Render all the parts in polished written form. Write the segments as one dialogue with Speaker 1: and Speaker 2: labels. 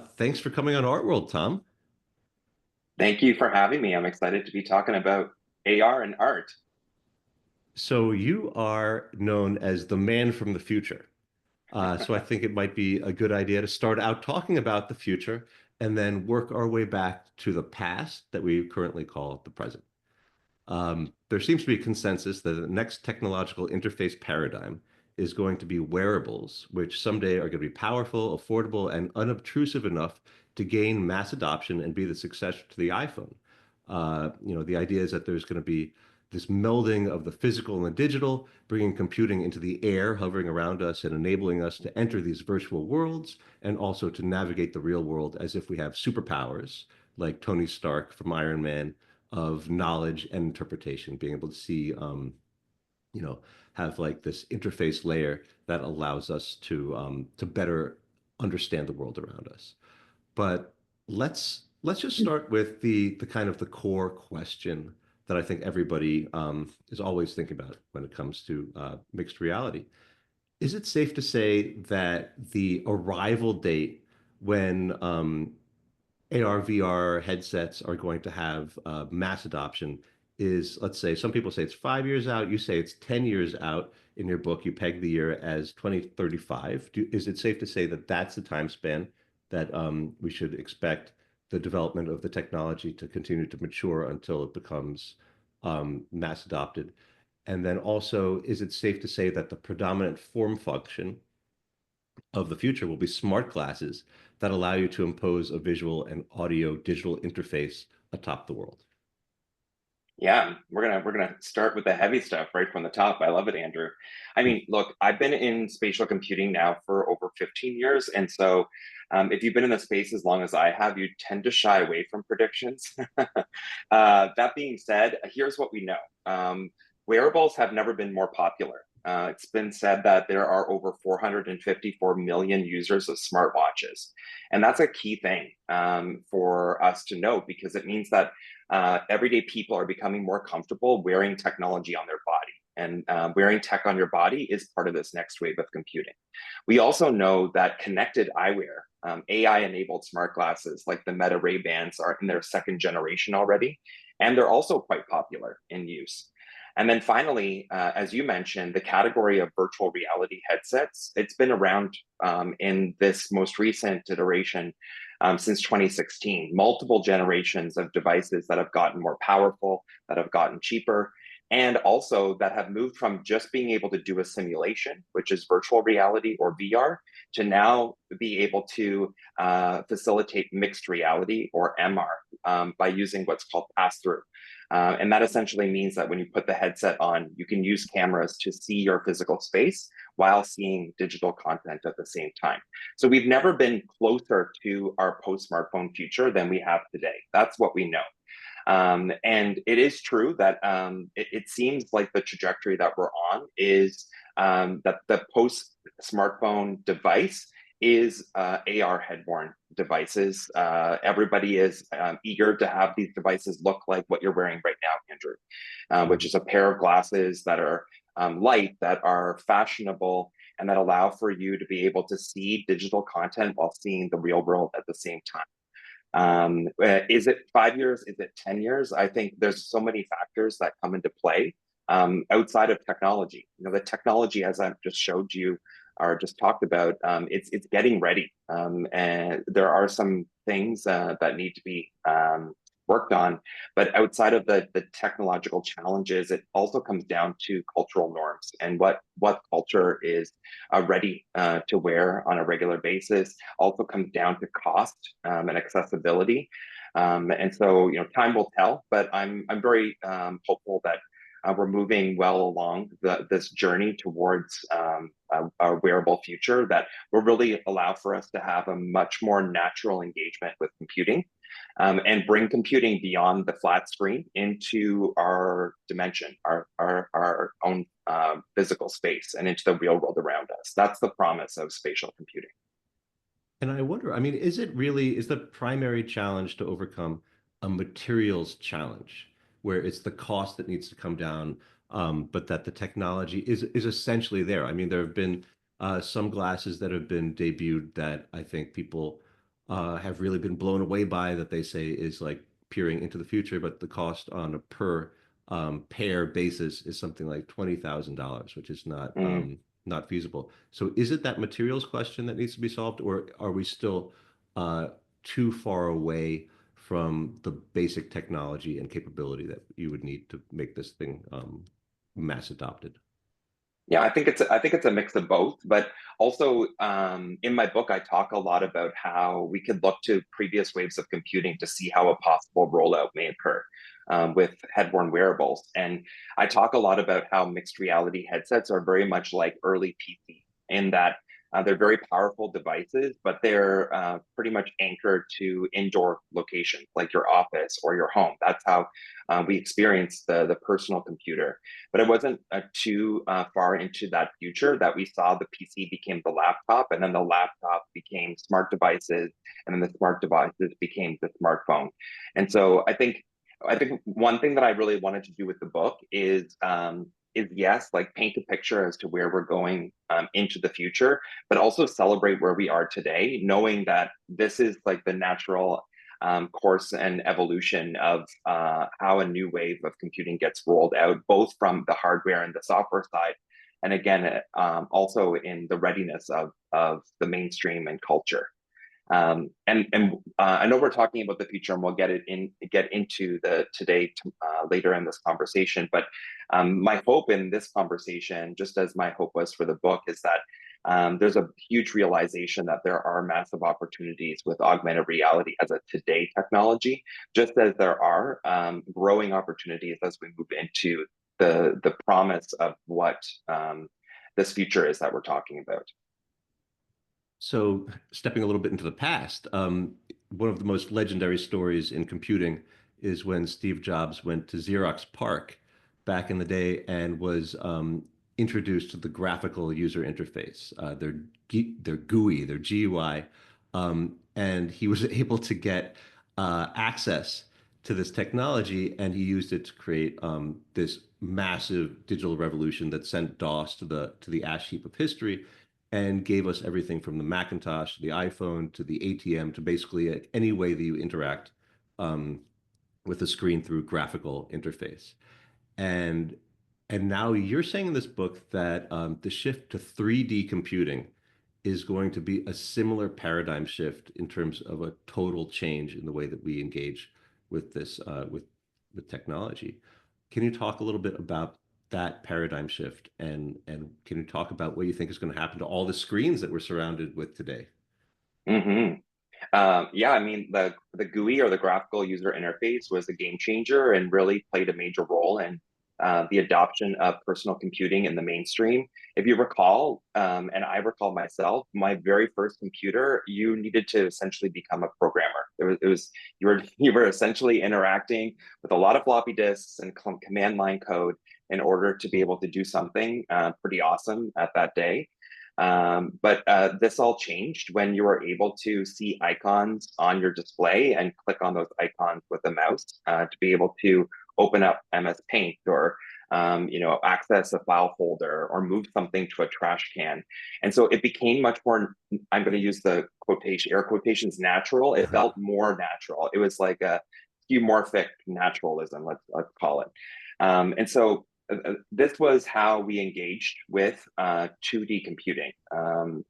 Speaker 1: Thanks for coming on Art World, Tom.
Speaker 2: Thank you for having me. I'm excited to be talking about AR and art.
Speaker 1: So you are known as the man from the future. So I think it might be a good idea to start out talking about the future and then work our way back to the past that we currently call the present. There seems to be consensus that the next technological interface paradigm is going to be wearables, which someday are going to be powerful, affordable, and unobtrusive enough to gain mass adoption and be the successor to the iPhone. The idea is that there's going to be this melding of the physical and the digital, bringing computing into the air, hovering around us and enabling us to enter these virtual worlds and also to navigate the real world as if we have superpowers like Tony Stark from Iron Man of knowledge and interpretation, being able to see, you know, have like this interface layer that allows us to better understand the world around us. But let's just start with the kind of the core question that I think everybody is always thinking about when it comes to mixed reality. Is it safe to say that the arrival date when AR, VR headsets are going to have mass adoption is, let's say, some people say it's 5 years out. You say it's 10 years out in your book. You peg the year as 2035. Is it safe to say that that's the time span that we should expect the development of the technology to continue to mature until it becomes mass adopted? And then also, is it safe to say that the predominant form function of the future will be smart glasses that allow you to impose a visual and audio digital interface atop the world?
Speaker 2: Yeah, we're gonna start with the heavy stuff right from the top. I love it, Andrew. I mean, look, I've been in spatial computing now for over 15 years, and so if you've been in the space as long as I have, you tend to shy away from predictions. That being said, here's what we know. Wearables have never been more popular. It's been said that there are over 454 million users of smartwatches. And that's a key thing for us to know because it means that everyday people are becoming more comfortable wearing technology on their body. And wearing tech on your body is part of this next wave of computing. We also know that connected eyewear, AI-enabled smart glasses like the Meta Ray-Bans are in their second generation already, and they're also quite popular in use. And then finally, as you mentioned, the category of virtual reality headsets, it's been around in this most recent iteration since 2016, multiple generations of devices that have gotten more powerful, that have gotten cheaper, and also that have moved from just being able to do a simulation, which is virtual reality or VR, to now be able to facilitate mixed reality or MR by using what's called pass-through. And that essentially means that when you put the headset on, you can use cameras to see your physical space while seeing digital content at the same time. So we've never been closer to our post-smartphone future than we have today. That's what we know. And it is true that it seems like the trajectory that we're on is that the post-smartphone device is AR head-worn devices. Everybody is eager to have these devices look like what you're wearing right now, Andrew, which is a pair of glasses that are light, that are fashionable, and that allow for you to be able to see digital content while seeing the real world at the same time. Is it 5 years? Is it 10 years? I think there's so many factors that come into play outside of technology. You know, the technology, as I've just showed you or just talked about, it's getting ready. And there are some things that need to be worked on. But outside of the technological challenges, it also comes down to cultural norms and what culture is ready to wear on a regular basis. Also comes down to cost and accessibility. And so, you know, time will tell. But I'm very hopeful that we're moving well along this journey towards a wearable future that will really allow for us to have a much more natural engagement with computing and bring computing beyond the flat screen into our dimension, our own physical space and into the real world around us. That's the promise of spatial computing.
Speaker 1: And I wonder, I mean, is the primary challenge to overcome a materials challenge where it's the cost that needs to come down, but that the technology is essentially there? I mean, there have been some glasses that have been debuted that I think people have really been blown away by, that they say is like peering into the future, but the cost on a per pair basis is something like $20,000, which is
Speaker 2: Mm.
Speaker 1: not feasible. So is it that materials question that needs to be solved, or are we still uh, too far away from the basic technology and capability that you would need to make this thing mass adopted?
Speaker 2: Yeah, I think it's a mix of both, but also in my book I talk a lot about how we could look to previous waves of computing to see how a possible rollout may occur with head-worn wearables, and I talk a lot about how mixed reality headsets are very much like early PC in that they're very powerful devices, but they're pretty much anchored to indoor locations like your office or your home. That's how we experience the personal computer. But it wasn't too far into that future that we saw the PC became the laptop, and then the laptop became smart devices, and then the smart devices became the smartphone. And so I think one thing that I really wanted to do with the book is yes, like paint a picture as to where we're going into the future, but also celebrate where we are today, knowing that this is like the natural course and evolution of how a new wave of computing gets rolled out, both from the hardware and the software side, and again, also in the readiness of the mainstream and culture. I know we're talking about the future, and we'll get into the today later in this conversation. But my hope in this conversation, just as my hope was for the book, is that there's a huge realization that there are massive opportunities with augmented reality as a today technology, just as there are growing opportunities as we move into the promise of what this future is that we're talking about.
Speaker 1: So, stepping a little bit into the past, one of the most legendary stories in computing is when Steve Jobs went to Xerox PARC back in the day and was introduced to the graphical user interface, their GUI, their GUI, and he was able to get access to this technology, and he used it to create this massive digital revolution that sent DOS to the ash heap of history and gave us everything from the Macintosh to the iPhone to the ATM to basically any way that you interact um, with the screen through graphical interface. And and now you're saying in this book that the shift to 3D computing is going to be a similar paradigm shift in terms of a total change in the way that we engage with this with technology. Can you talk a little bit about that paradigm shift, and can you talk about what you think is going to happen to all the screens that we're surrounded with today?
Speaker 2: Mm-hmm. Yeah, I mean the GUI or the graphical user interface was a game changer and really played a major role in the adoption of personal computing in the mainstream. If you recall, and I recall myself, my very first computer, you needed to essentially become a programmer. It was you were essentially interacting with a lot of floppy disks and command line code in order to be able to do something pretty awesome at that day. But this all changed when you were able to see icons on your display and click on those icons with a mouse to be able to open up MS Paint or access a file folder or move something to a trash can. And so it became much more, I'm going to use the air quotations, natural. It felt more natural. It was like a skeuomorphic naturalism, let's call it. And so this was how we engaged with 2D computing.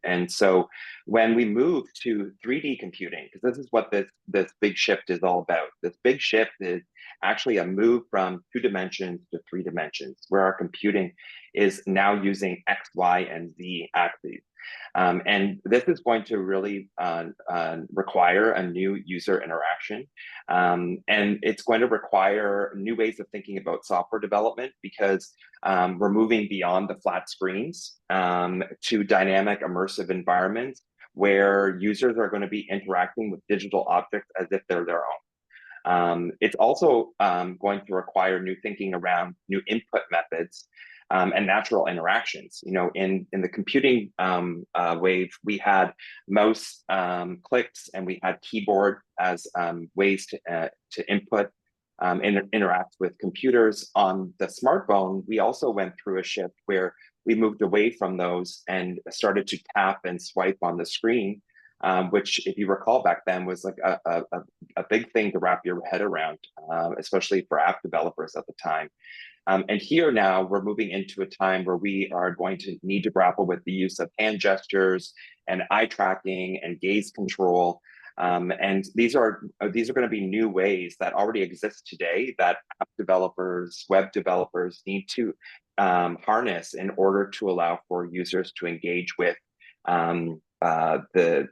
Speaker 2: And so when we moved to 3D computing, because this is what this big shift is all about. This big shift is actually a move from 2 dimensions to 3 dimensions, where our computing is now using X, Y, and Z axes. And this is going to really require a new user interaction. And it's going to require new ways of thinking about software development because we're moving beyond the flat screens to dynamic immersive environments where users are going to be interacting with digital objects as if they're their own. It's also going to require new thinking around new input methods and natural interactions. You know, in the computing wave, we had mouse clicks and we had keyboard as ways to input and interact with computers. On the smartphone, we also went through a shift where we moved away from those and started to tap and swipe on the screen which, if you recall back then, was like a big thing to wrap your head around, especially for app developers at the time. And here now we're moving into a time where we are going to need to grapple with the use of hand gestures and eye tracking and gaze control. And these are going to be new ways that already exist today that app developers, web developers need to harness in order to allow for users to engage with the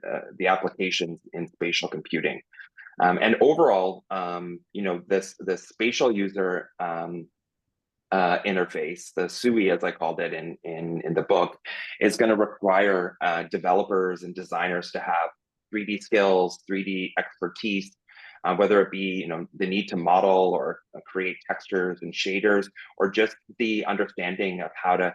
Speaker 2: applications in spatial computing. And overall, this spatial user interface, the SUI as I called it in the book, is going to require developers and designers to have 3D skills, 3D expertise, whether it be the need to model or create textures and shaders, or just the understanding of how to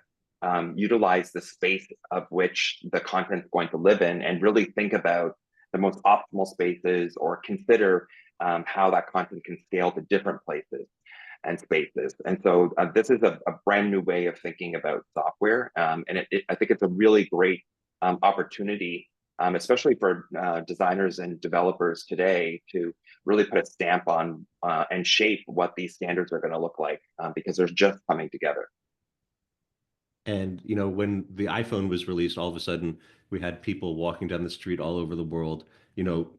Speaker 2: utilize the space of which the content is going to live in, and really think about the most optimal spaces, or consider how that content can scale to different places and spaces. And so this is a brand new way of thinking about software. And I think it's a really great opportunity, especially for designers and developers today, to really put a stamp on and shape what these standards are going to look like, because they're just coming together.
Speaker 1: And when the iPhone was released, all of a sudden we had people walking down the street all over the world,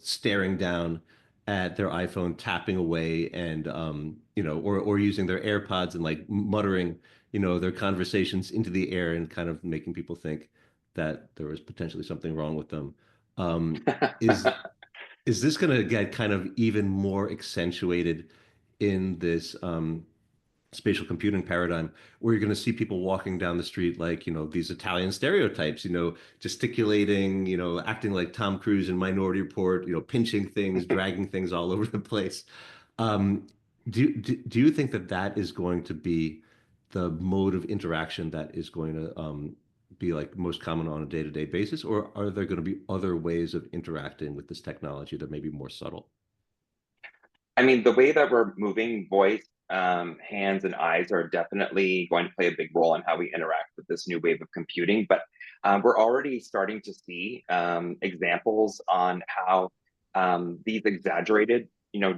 Speaker 1: staring down at their iPhone, tapping away, and or using their AirPods and like muttering, their conversations into the air, and kind of making people think that there was potentially something wrong with them. Um, is is this going to get kind of even more accentuated in this spatial computing paradigm, where you're going to see people walking down the street like, these Italian stereotypes, gesticulating, acting like Tom Cruise in Minority Report, pinching things, dragging things all over the place. Um, do you think that that is going to be the mode of interaction that is going to be like most common on a day-to-day basis, or are there going to be other ways of interacting with this technology that may be more subtle?
Speaker 2: I mean, the way that we're moving, voice, hands, and eyes are definitely going to play a big role in how we interact with this new wave of computing. But we're already starting to see examples on how these exaggerated,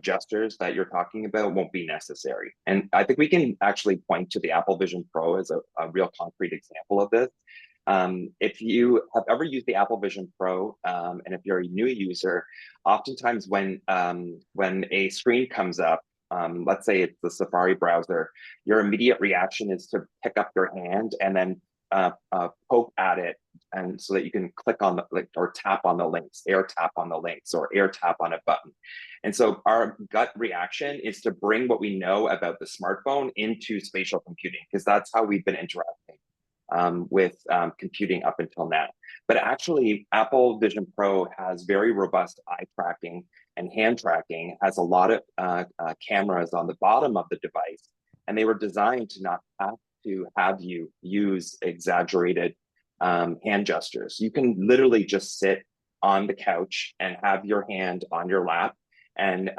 Speaker 2: gestures that you're talking about won't be necessary. And I think we can actually point to the Apple Vision Pro as a real concrete example of this. If you have ever used the Apple Vision Pro, and if you're a new user, oftentimes when a screen comes up, let's say it's the Safari browser, your immediate reaction is to pick up your hand and then poke at it, and so that you can click on the like, or tap on the links, air tap on the links, or air tap on a button. And so our gut reaction is to bring what we know about the smartphone into spatial computing, because that's how we've been interacting with computing up until now. But actually, Apple Vision Pro has very robust eye tracking and hand tracking, has a lot of cameras on the bottom of the device, and they were designed to not have you use exaggerated hand gestures. You can literally just sit on the couch and have your hand on your lap, and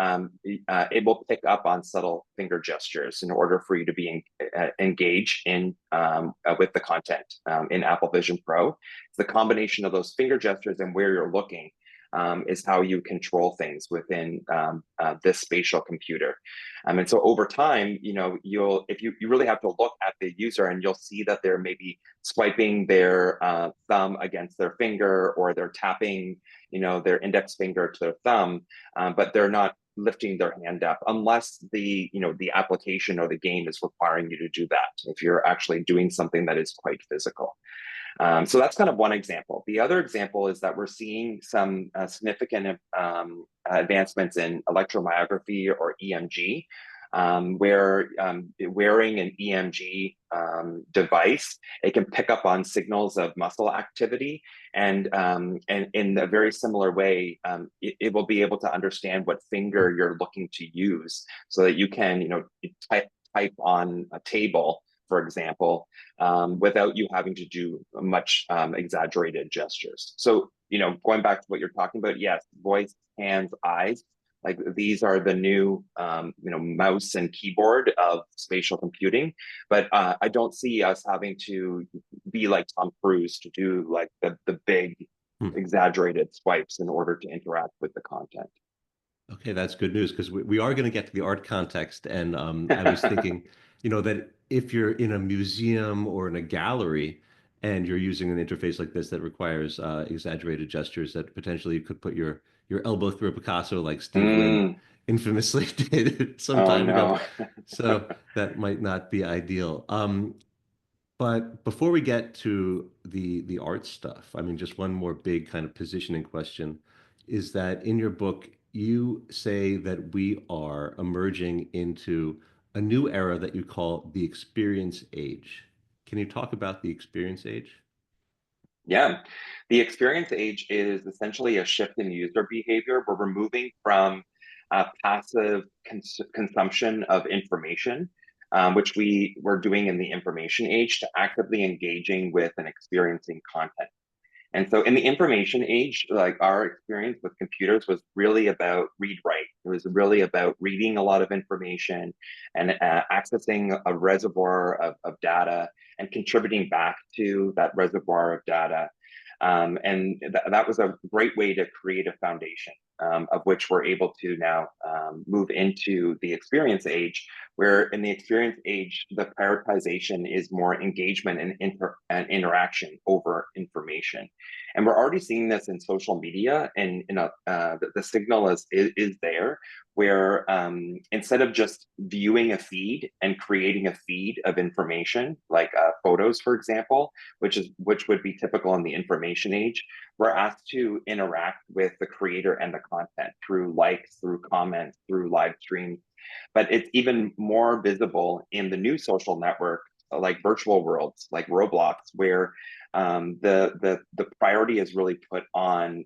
Speaker 2: it will pick up on subtle finger gestures in order for you to be engaged in with the content in Apple Vision Pro. It's the combination of those finger gestures and where you're looking is how you control things within this spatial computer. And so over time, you really have to look at the user, and you'll see that they're maybe swiping their thumb against their finger, or they're tapping, their index finger to their thumb, but they're not lifting their hand up unless the application or the game is requiring you to do that, if you're actually doing something that is quite physical. So that's kind of one example. The other example is that we're seeing some significant advancements in electromyography, or EMG, where wearing an EMG device, it can pick up on signals of muscle activity, and in a very similar way, it will be able to understand what finger you're looking to use, so that you can type on a table, for example, without you having to do much exaggerated gestures. So, going back to what you're talking about, yes, voice, hands, eyes, like these are the new, mouse and keyboard of spatial computing. But I don't see us having to be like Tom Cruise to do like the big
Speaker 1: Hmm.
Speaker 2: exaggerated swipes in order to interact with the content.
Speaker 1: Okay, that's good news because we are going to get to the art context. And I was thinking, that if you're in a museum or in a gallery and you're using an interface like this that requires exaggerated gestures, that potentially you could put your elbow through a Picasso like Steve Wynn
Speaker 2: Mm,
Speaker 1: infamously did some
Speaker 2: oh
Speaker 1: time ago.
Speaker 2: no.
Speaker 1: So that might not be ideal. But before we get to the art stuff, I mean, just one more big kind of positioning question is that in your book, you say that we are emerging into a new era that you call the experience age. Can you talk about the experience age?
Speaker 2: Yeah, the experience age is essentially a shift in user behavior where we're moving from passive consumption of information, which we were doing in the information age, to actively engaging with and experiencing content. And so in the information age, like our experience with computers was really about read write. It was really about reading a lot of information and accessing a reservoir of data and contributing back to that reservoir of data. And that was a great way to create a foundation of which we're able to now move into the experience age, where in the experience age, the prioritization is more engagement and interaction over information. And we're already seeing this in social media, and the signal is there, where instead of just viewing a feed and creating a feed of information like photos, for example, which would be typical in the information age, we're asked to interact with the creator and the content through likes, through comments, through live streams. But it's even more visible in the new social network, like virtual worlds, like Roblox, where the priority is really put on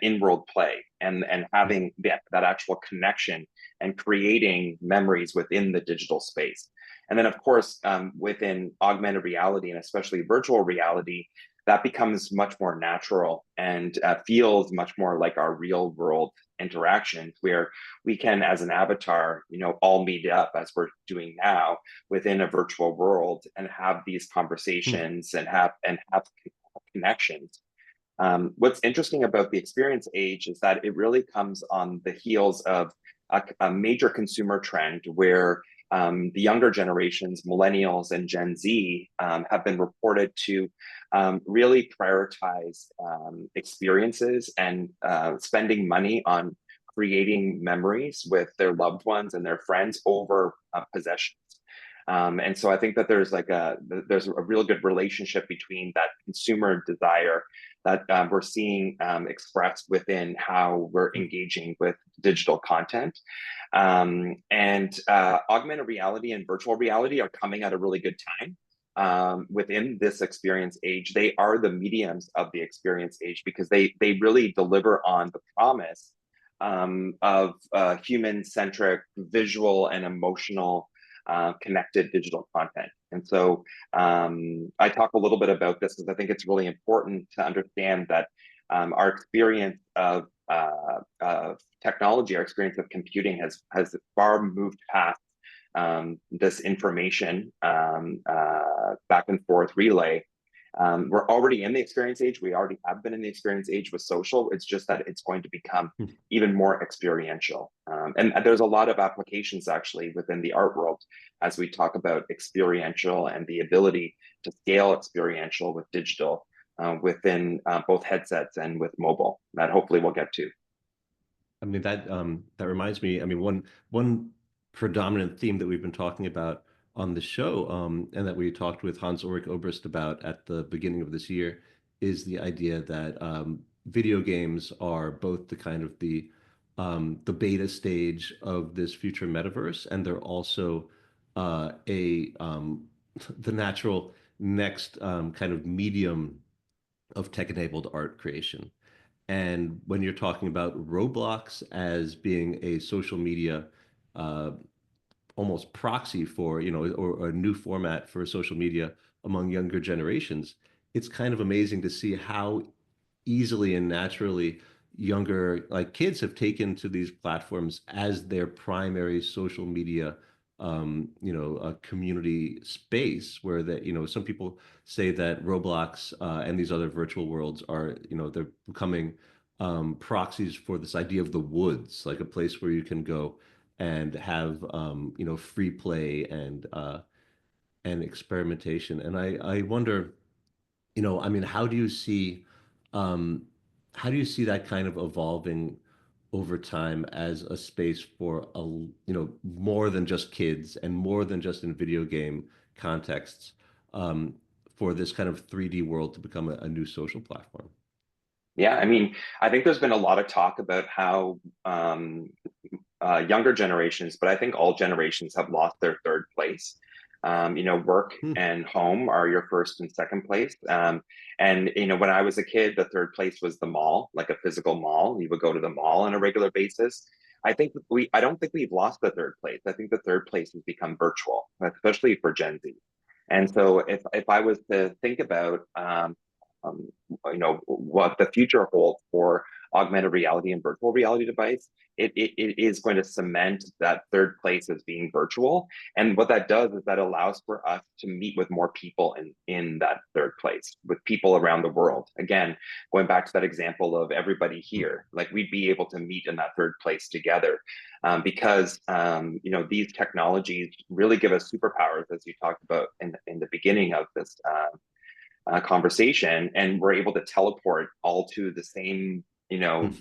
Speaker 2: in-world play and having that actual connection and creating memories within the digital space. And then, of course, within augmented reality and especially virtual reality, that becomes much more natural and feels much more like our real world interactions, where we can, as an avatar, all meet up as we're doing now within a virtual world and have these
Speaker 1: Hmm.
Speaker 2: conversations and have connections. What's interesting about the experience age is that it really comes on the heels of a major consumer trend where the younger generations, millennials and Gen Z, have been reported to really prioritize experiences and spending money on creating memories with their loved ones and their friends over possessions. And so I think that there's a real good relationship between that consumer desire that we're seeing expressed within how we're engaging with digital content. And augmented reality and virtual reality are coming at a really good time. Within this experience age, they are the mediums of the experience age because they really deliver on the promise of human centric visual and emotional connected digital content. And so I talk a little bit about this because I think it's really important to understand that our experience of technology, our experience of computing has far moved past this information back and forth relay. We're already in the experience age. We already have been in the experience age with social. It's just that it's going to become even more experiential. And there's a lot of applications actually within the art world as we talk about experiential and the ability to scale experiential with digital within both headsets and with mobile that hopefully we'll get to.
Speaker 1: I mean that reminds me. I mean one predominant theme that we've been talking about on the show, and that we talked with Hans Ulrich Obrist about at the beginning of this year, is the idea that video games are both the kind of the beta stage of this future metaverse, and they're also a the natural next kind of medium of tech-enabled art creation. And when you're talking about Roblox as being a social media uh, almost proxy for, or a new format for social media among younger generations, it's kind of amazing to see how easily and naturally younger like kids have taken to these platforms as their primary social media a community space where that, some people say that Roblox and these other virtual worlds are, they're becoming proxies for this idea of the woods, like a place where you can go and have, free play and experimentation. And I wonder, I mean, um, how do you see that kind of evolving over time as a space for more than just kids and more than just in video game contexts, um, for this kind of 3D world to become a new social platform?
Speaker 2: Yeah, I mean, I think there's been a lot of talk about how younger generations, but I think all generations have lost their third place. Work
Speaker 1: Hmm.
Speaker 2: and home are your first and second place. And when I was a kid, the third place was the mall, like a physical mall. You would go to the mall on a regular basis. I don't think we've lost the third place. I think the third place has become virtual, especially for Gen Z. And so if I was to think about um, what the future holds for augmented reality and virtual reality device, it is going to cement that third place as being virtual. And what that does is that allows for us to meet with more people in that third place, with people around the world. Again, going back to that example of everybody here, like we'd be able to meet in that third place together. Because these technologies really give us superpowers, as you talked about in the beginning of this conversation, and we're able to teleport all to the same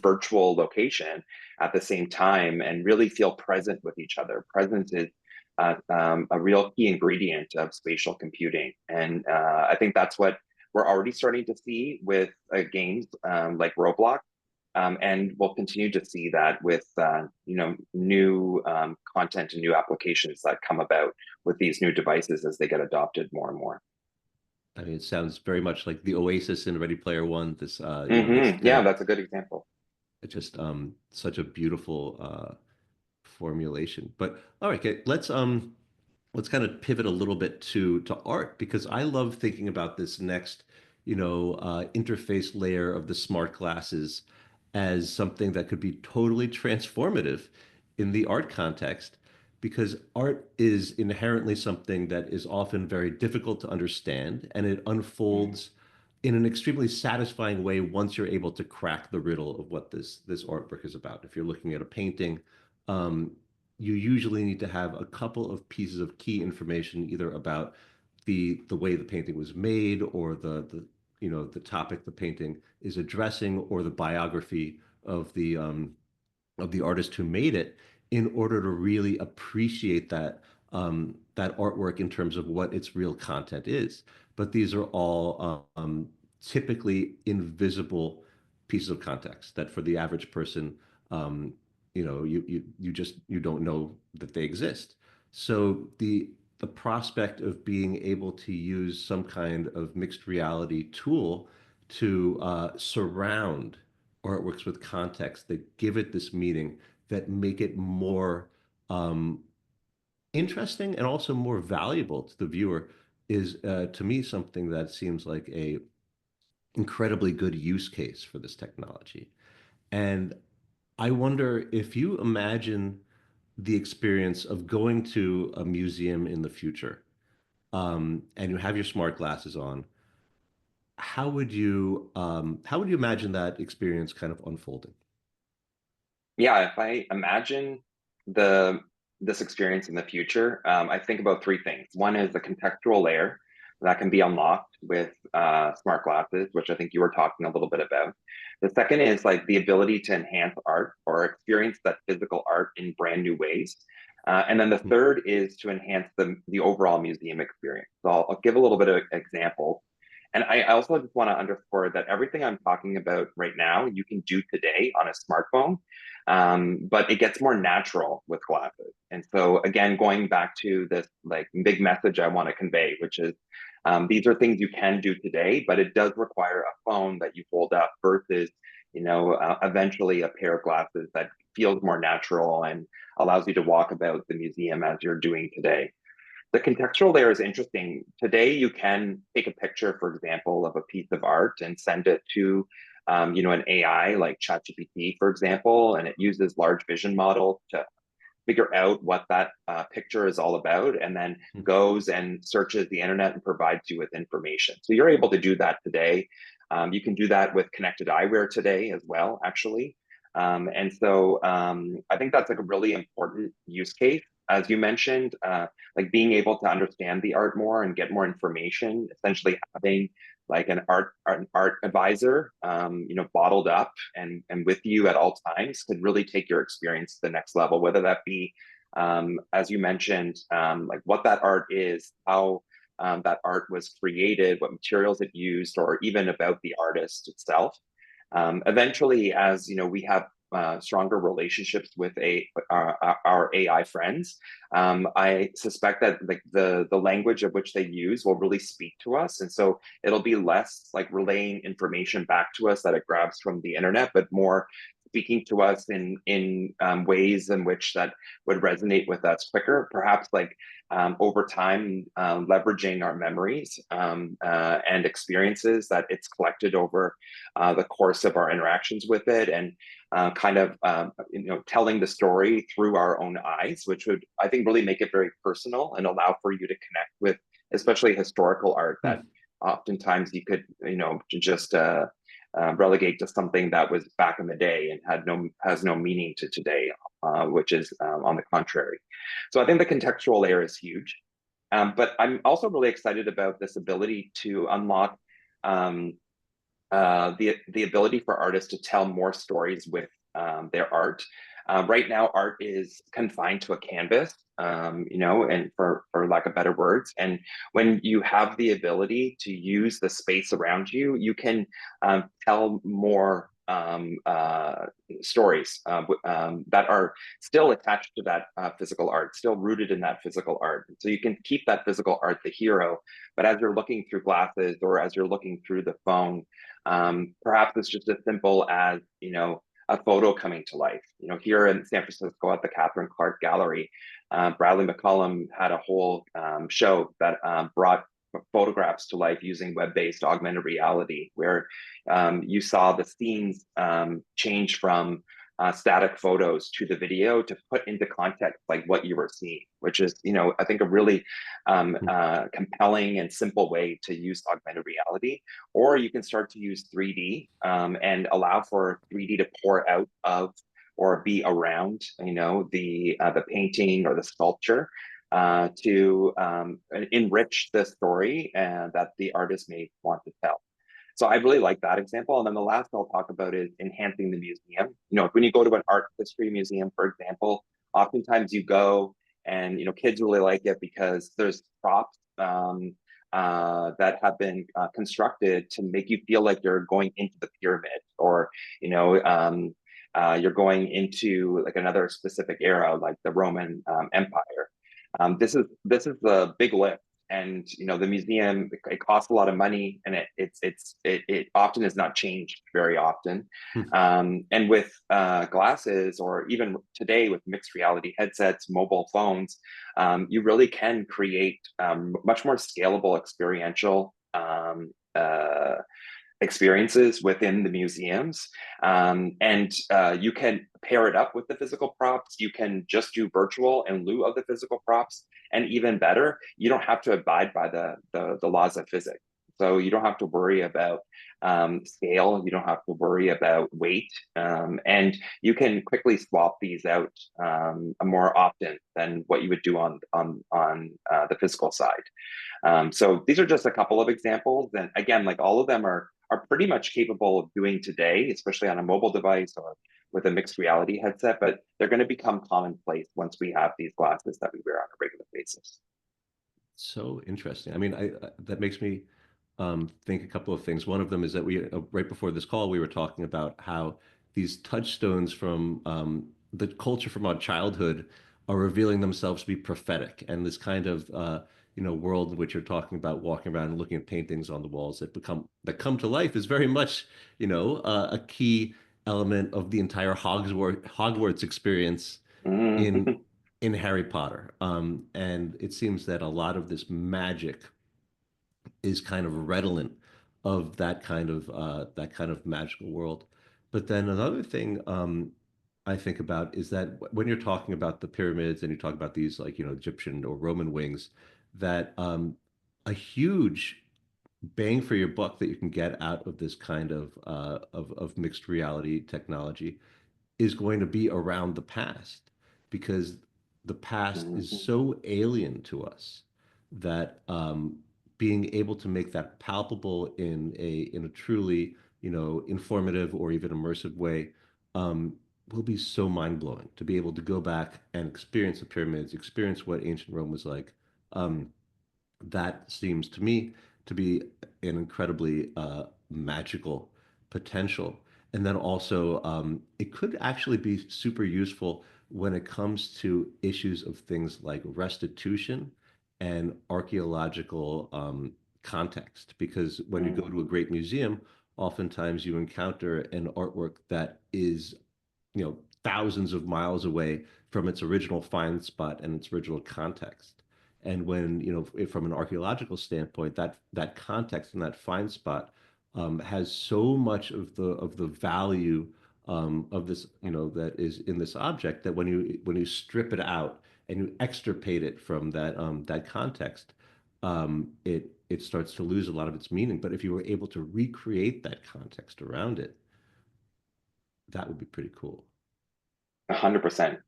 Speaker 2: virtual location at the same time and really feel present with each other. Presence is a real key ingredient of spatial computing, and I think that's what we're already starting to see with games like Roblox. And we'll continue to see that with new content and new applications that come about with these new devices as they get adopted more and more.
Speaker 1: I mean, it sounds very much like the Oasis in Ready Player One. This kind
Speaker 2: Yeah,
Speaker 1: of,
Speaker 2: that's a good example.
Speaker 1: it's just such a beautiful formulation. But all right, okay, let's kind of pivot a little bit to art, because I love thinking about this next, interface layer of the smart glasses as something that could be totally transformative in the art context, because art is inherently something that is often very difficult to understand, and it
Speaker 2: Mhm.
Speaker 1: unfolds in an extremely satisfying way once you're able to crack the riddle of what this artwork is about. If you're looking at a painting, um, you usually need to have a couple of pieces of key information, either about the way the painting was made, or the topic the painting is addressing, or the biography of the artist who made it, in order to really appreciate that artwork in terms of what its real content is. But these are all typically invisible pieces of context that for the average person, um, you don't know that they exist. So the prospect of being able to use some kind of mixed reality tool to surround artworks with context that give it this meaning, that make it more um, interesting and also more valuable to the viewer, is to me something that seems like a incredibly good use case for this technology. And I wonder if you imagine the experience of going to a museum in the future, and you have your smart glasses on, how would you imagine that experience kind of unfolding?
Speaker 2: Yeah, if I imagine the this experience in the future, I think about three things. One is the contextual layer that can be unlocked with smart glasses, which I think you were talking a little bit about. The second is like the ability to enhance art or experience that physical art in brand new ways. And then the third is to enhance the overall museum experience. So I'll give a little bit of example. And I also just want to underscore that everything I'm talking about right now, you can do today on a smartphone, but it gets more natural with glasses. And so again, going back to this like big message I want to convey, which is these are things you can do today, but it does require a phone that you hold up versus, eventually a pair of glasses that feels more natural and allows you to walk about the museum as you're doing today. The contextual layer is interesting. Today, you can take a picture, for example, of a piece of art and send it to, an AI like ChatGPT, for example, and it uses large vision model to figure out what that picture is all about, and then goes and searches the internet and provides you with information. So you're able to do that today. You can do that with connected eyewear today as well, actually. I think that's like a really important use case, as you mentioned, like being able to understand the art more and get more information, essentially having like an art advisor, bottled up and with you at all times could really take your experience to the next level, whether that be, as you mentioned, like what that art is, how that art was created, what materials it used, or even about the artist itself. Eventually, as you know, we have stronger relationships with our AI friends. I suspect that like the language of which they use will really speak to us, and so it'll be less like relaying information back to us that it grabs from the internet, but more speaking to us in ways in which that would resonate with us quicker, perhaps like over time, leveraging our memories and experiences that it's collected over the course of our interactions with it, and telling the story through our own eyes, which would, I think, really make it very personal and allow for you to connect with, especially historical art that oftentimes you could, just relegate to something that was back in the day and has no meaning to today, which is on the contrary. So I think the contextual layer is huge, but I'm also really excited about this ability to unlock the ability for artists to tell more stories with their art. Right now, art is confined to a canvas, and for lack of better words. And when you have the ability to use the space around you, you can tell more stories that are still attached to that physical art, still rooted in that physical art. So you can keep that physical art the hero, but as you're looking through glasses or as you're looking through the phone, perhaps it's just as simple as, a photo coming to life. Here in San Francisco at the Catherine Clark Gallery, Bradley McCollum had a whole show that brought photographs to life using web-based augmented reality, where you saw the scenes change from static photos to the video to put into context like what you were seeing, which is, I think a really compelling and simple way to use augmented reality. Or you can start to use 3D and allow for 3D to pour out of or be around, the painting or the sculpture to enrich the story that the artist may want to tell. So I really like that example. And then the last I'll talk about is enhancing the museum. When you go to an art history museum, for example, oftentimes you go and, kids really like it because there's props that have been constructed to make you feel like you're going into the pyramid, or, you're going into like another specific era, like the Roman Empire. This is the big lift, and the museum, it costs a lot of money, and it often is not changed very often. And with glasses, or even today with mixed reality headsets, mobile phones, you really can create much more scalable experiential experiences within the museums. And you can pair it up with the physical props. You can just do virtual in lieu of the physical props. And even better, you don't have to abide by the laws of physics. So you don't have to worry about scale. You don't have to worry about weight. And you can quickly swap these out more often than what you would do on the physical side. So these are just a couple of examples. And again, like all of them are pretty much capable of doing today, especially on a mobile device or with a mixed reality headset, but they're going to become commonplace once we have these glasses that we wear on a regular basis.
Speaker 1: So interesting. I mean, that makes me think a couple of things. One of them is that we right before this call, we were talking about how these touchstones from the culture from our childhood are revealing themselves to be prophetic, and this kind of world in which you're talking about walking around and looking at paintings on the walls that come to life is very much a key element of the entire Hogwarts experience in
Speaker 2: Mm.
Speaker 1: in Harry Potter. And it seems that a lot of this magic is kind of redolent of that kind of magical world. But then another thing I think about is that when you're talking about the pyramids and you talk about these like, Egyptian or Roman wings, that a huge bang for your buck that you can get out of this kind of mixed reality technology is going to be around the past because the past is
Speaker 2: Mhm.
Speaker 1: so alien to us that being able to make that palpable in a truly informative or even immersive way um, will be so mind blowing to be able to go back and experience the pyramids, experience what ancient Rome was like. Um, that seems to me to be an incredibly magical potential. And then also, it could actually be super useful when it comes to issues of things like restitution and archaeological context. Because when you go
Speaker 2: Mm.
Speaker 1: to a great museum, oftentimes you encounter an artwork that is thousands of miles away from its original find spot and its original context. And when, from an archaeological standpoint, that context and that find spot has so much of the value of this, that is in this object that when you strip it out and you extirpate it from that context, it starts to lose a lot of its meaning. But if you were able to recreate that context around it, that would be pretty cool.
Speaker 2: 100%.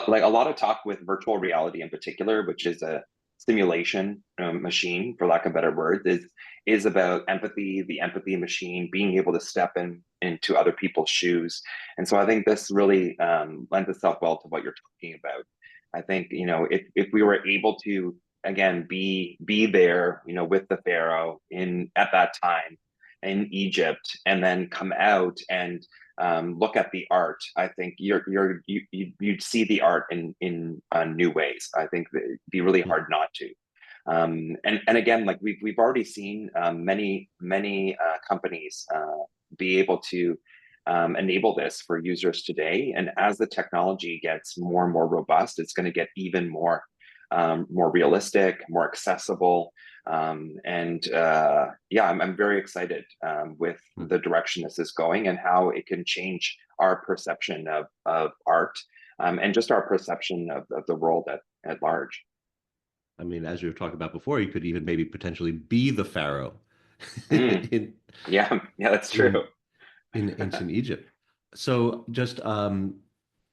Speaker 2: Like a lot of talk with virtual reality in particular, which is a simulation machine, for lack of better words, is about empathy, the empathy machine, being able to step into other people's shoes. And so I think this really lends itself well to what you're talking about. I think, if we were able to again be there, with the pharaoh in at that time in Egypt, and then come out and look at the art, I think you'd see the art in new ways. I think it'd be really hard not to. And again, like we've already seen many companies be able to enable this for users today. And as the technology gets more and more robust, it's going to get even more realistic, more accessible. And yeah, I'm very excited with
Speaker 1: Hmm.
Speaker 2: the direction this is going and how it can change our perception of art, and just our perception of the world at large.
Speaker 1: I mean, as we were talking about before, you could even maybe potentially be the pharaoh
Speaker 2: Mm,
Speaker 1: in
Speaker 2: yeah, yeah, that's true.
Speaker 1: in in ancient Egypt. So, just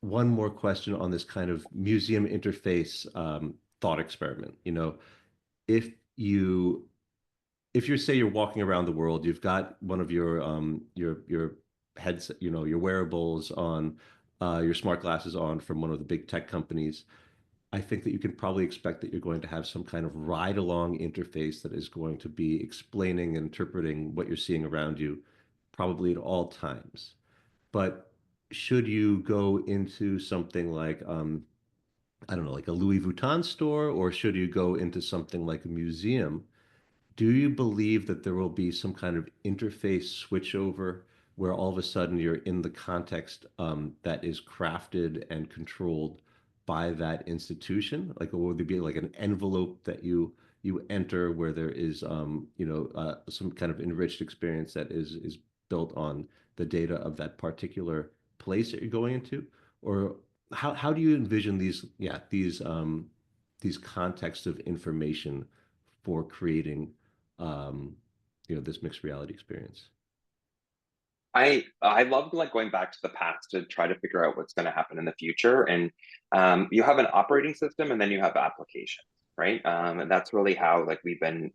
Speaker 1: one more question on this kind of museum interface thought experiment. If you if you're say you're walking around the world, you've got one of your heads, your wearables on, your smart glasses on from one of the big tech companies. I think that you can probably expect that you're going to have some kind of ride-along interface that is going to be explaining and interpreting what you're seeing around you, probably at all times. But should you go into something like, I don't know, like a Louis Vuitton store, or should you go into something like a museum? Do you believe that there will be some kind of interface switchover where all of a sudden you're in the context that is crafted and controlled by that institution? Like, or would there be like an envelope that you enter where there is some kind of enriched experience that is built on the data of that particular place that you're going into? Or how do you envision these contexts of information for creating um, this mixed reality experience?
Speaker 2: I love like going back to the past to try to figure out what's going to happen in the future. And you have an operating system, and then you have applications, right? And that's really how like we've been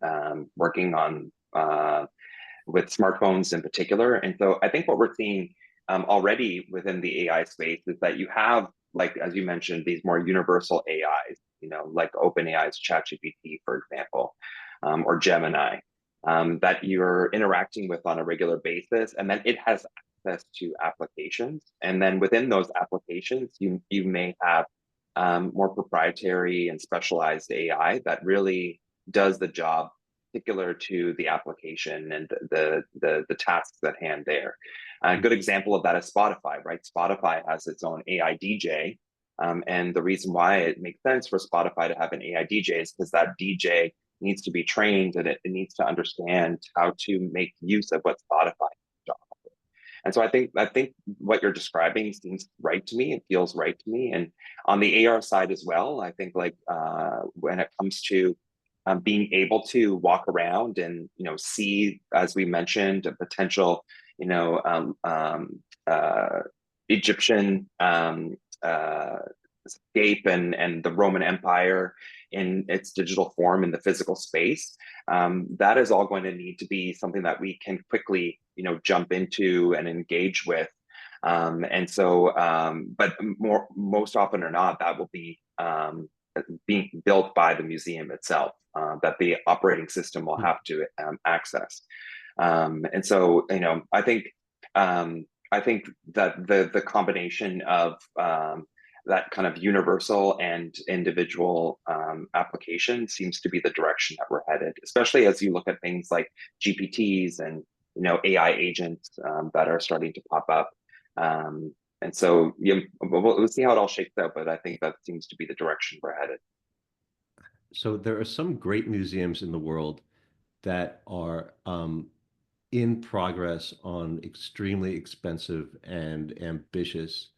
Speaker 2: working on with smartphones in particular. And so I think what we're seeing already within the AI space is that you have, like as you mentioned, these more universal AIs, like OpenAI's ChatGPT, for example, or Gemini, that you're interacting with on a regular basis, and then it has access to applications. And then within those applications, you may have more proprietary and specialized AI that really does the job particular to the application and the tasks at hand there. A good example of that is Spotify, right? Spotify has its own AI DJ. And the reason why it makes sense for Spotify to have an AI DJ is because that DJ needs to be trained, and it needs to understand how to make use of what Spotify does. And so I think what you're describing seems right to me. It feels right to me. And on the AR side as well, I think like when it comes to being able to walk around and see, as we mentioned, a potential you know Egyptian scape and the Roman Empire in its digital form in the physical space. That is all going to need to be something that we can quickly, jump into and engage with. But most often or not, that will be being built by the museum itself, that the operating system will have to access. And so, I think that the combination of that kind of universal and individual application seems to be the direction that we're headed, especially as you look at things like GPTs and AI agents that are starting to pop up. And so we'll see how it all shakes out, but I think that seems to be the direction we're headed.
Speaker 1: So there are some great museums in the world that are in progress on extremely expensive and ambitious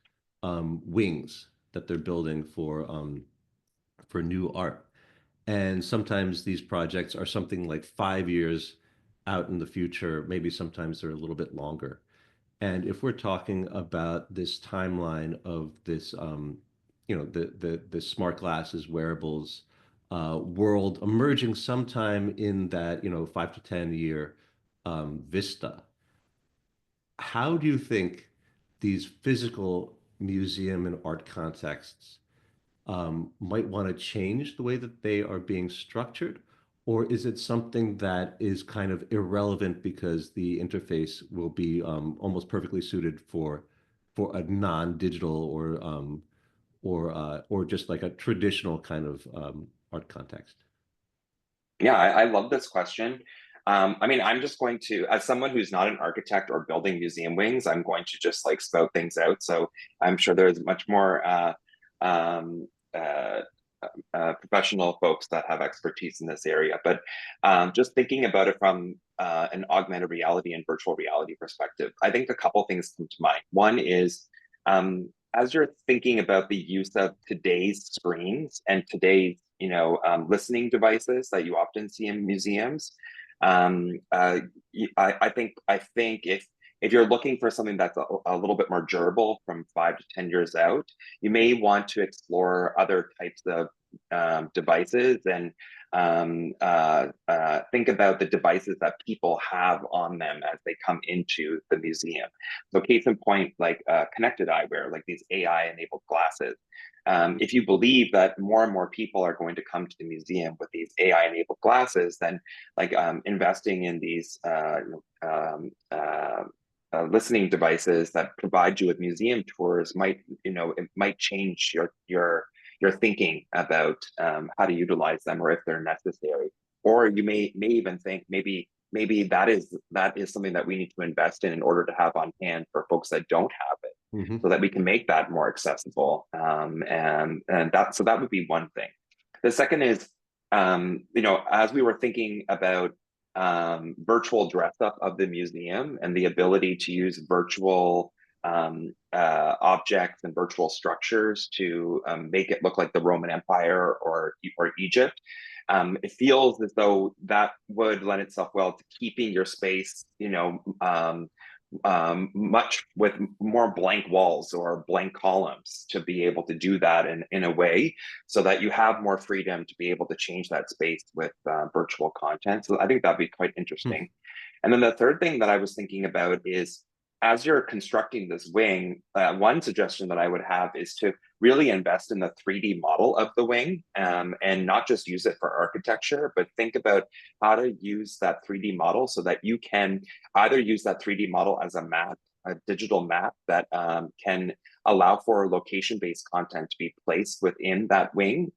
Speaker 1: wings that they're building for new art. And sometimes these projects are something like 5 years out in the future. Maybe sometimes they're a little bit longer. And if we're talking about this timeline of this, the smart glasses, wearables world emerging sometime in that 5 to 10 year vista, how do you think these physical museum and art contexts might want to change the way that they are being structured? Or is it something that is kind of irrelevant because the interface will be almost perfectly suited for a non-digital or just like a traditional kind of art context?
Speaker 2: Yeah, I love this question. I mean, I'm just going to, as someone who's not an architect or building museum wings, I'm going to just like spout things out. So I'm sure there's much more um, uh, professional folks that have expertise in this area. But just thinking about it from an augmented reality and virtual reality perspective, I think a couple things come to mind. One is as you're thinking about the use of today's screens and today's listening devices that you often see in museums, I think if you're looking for something that's a little bit more durable from 5 to 10 years out, you may want to explore other types of devices and think about the devices that people have on them as they come into the museum. So case in point, like connected eyewear, like these AI-enabled glasses. If you believe that more and more people are going to come to the museum with these AI-enabled glasses, then like investing in these listening devices that provide you with museum tours might, it might change your thinking about how to utilize them or if they're necessary. Or you may even think maybe that is something that we need to invest in order to have on hand for folks that don't have it,
Speaker 1: Hmm.
Speaker 2: so that we can make that more accessible. And that would be one thing. The second is, as we were thinking about virtual dress up of the museum and the ability to use virtual objects and virtual structures to make it look like the Roman Empire or Egypt. It feels as though that would lend itself well to keeping your space, much with more blank walls or blank columns to be able to do that in a way so that you have more freedom to be able to change that space with virtual content. So I think that'd be quite interesting. And then the third thing that I was thinking about is as you're constructing this wing, one suggestion that I would have is to really invest in the 3D model of the wing, and not just use it for architecture, but think about how to use that 3D model so that you can either use that 3D model as a map, a digital map that can allow for location-based content to be placed within that wing,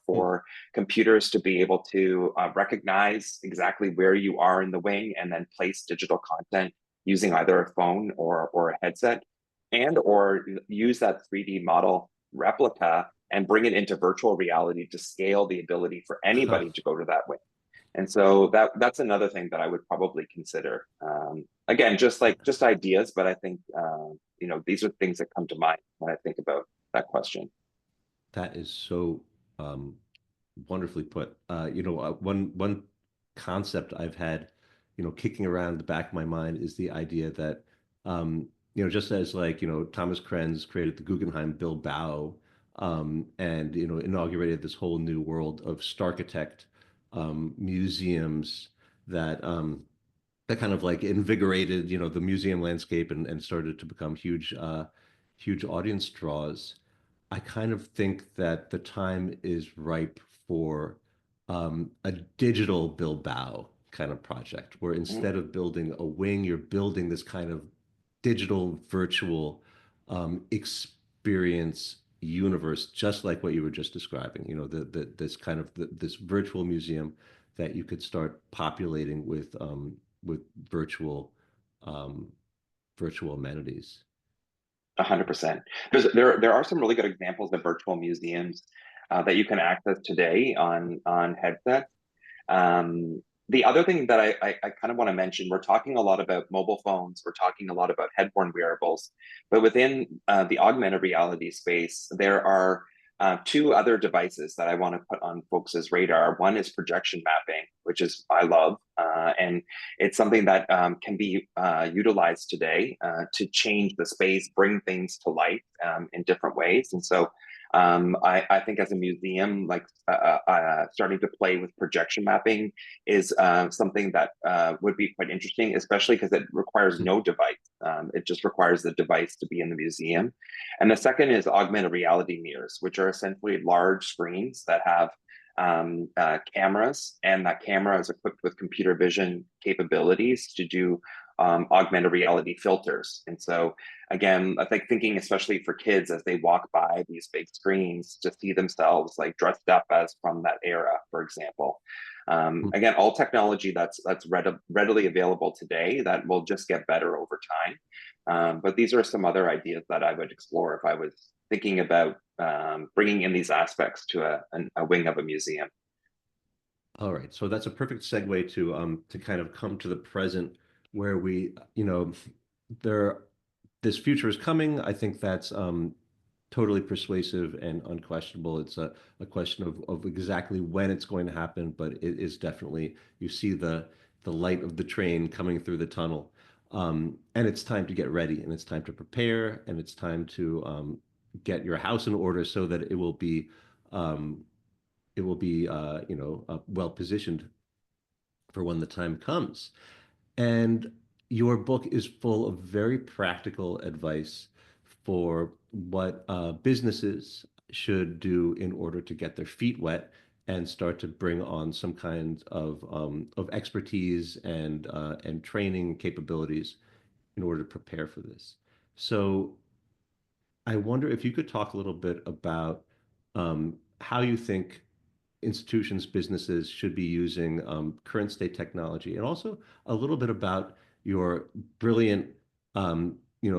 Speaker 2: for computers to be able to recognize exactly where you are in the wing and then place digital content using either a phone or a headset, and or use that 3D model replica and bring it into virtual reality to scale the ability for anybody to go to that wing. And so that's another thing that I would probably consider. Again, just ideas, but I think these are things that come to mind when I think about that question.
Speaker 1: That is so um, wonderfully put. One concept I've had, kicking around the back of my mind is the idea that, just as like, Thomas Krenz created the Guggenheim Bilbao, and inaugurated this whole new world of Starchitect museums that kind of like invigorated, the museum landscape and started to become huge audience draws. I kind of think that the time is ripe for a digital Bilbao kind of project, where
Speaker 2: Mm,
Speaker 1: instead of building a wing, you're building this kind of digital virtual experience universe, just like what you were just describing. This kind of this virtual museum that you could start populating with um, virtual amenities.
Speaker 2: 100%. There are some really good examples of virtual museums that you can access today on headsets. The other thing that I kind of want to mention, we're talking a lot about mobile phones, we're talking a lot about head-worn wearables, but within the augmented reality space, there are two other devices that I want to put on folks' radar. One is projection mapping, which is I love, and it's something that can be utilized today to change the space, bring things to life in different ways. And so I think as a museum, like starting to play with projection mapping is something that would be quite interesting, especially because it requires no device. It just requires the device to be in the museum. And the second is augmented reality mirrors, which are essentially large screens that have cameras, and that camera is equipped with computer vision capabilities to do augmented reality filters. And so, again, I think thinking especially for kids as they walk by these big screens to see themselves like dressed up as from that era, for example. Again, all technology that's readily available today that will just get better over time. But these are some other ideas that I would explore if I was thinking about bringing in these aspects to a wing of a museum.
Speaker 1: All right, so that's a perfect segue to kind of come to the present where we, there this future is coming. I think that's totally persuasive and unquestionable. It's a question of exactly when it's going to happen, but it is definitely you see the light of the train coming through the tunnel. And it's time to get ready and it's time to prepare and it's time to get your house in order so that um, it will be well positioned for when the time comes. And your book is full of very practical advice for what businesses should do in order to get their feet wet and start to bring on some kind of expertise and training capabilities in order to prepare for this. So I wonder if you could talk a little bit about how you think institutions, businesses should be using current state technology, and also a little bit about your brilliant,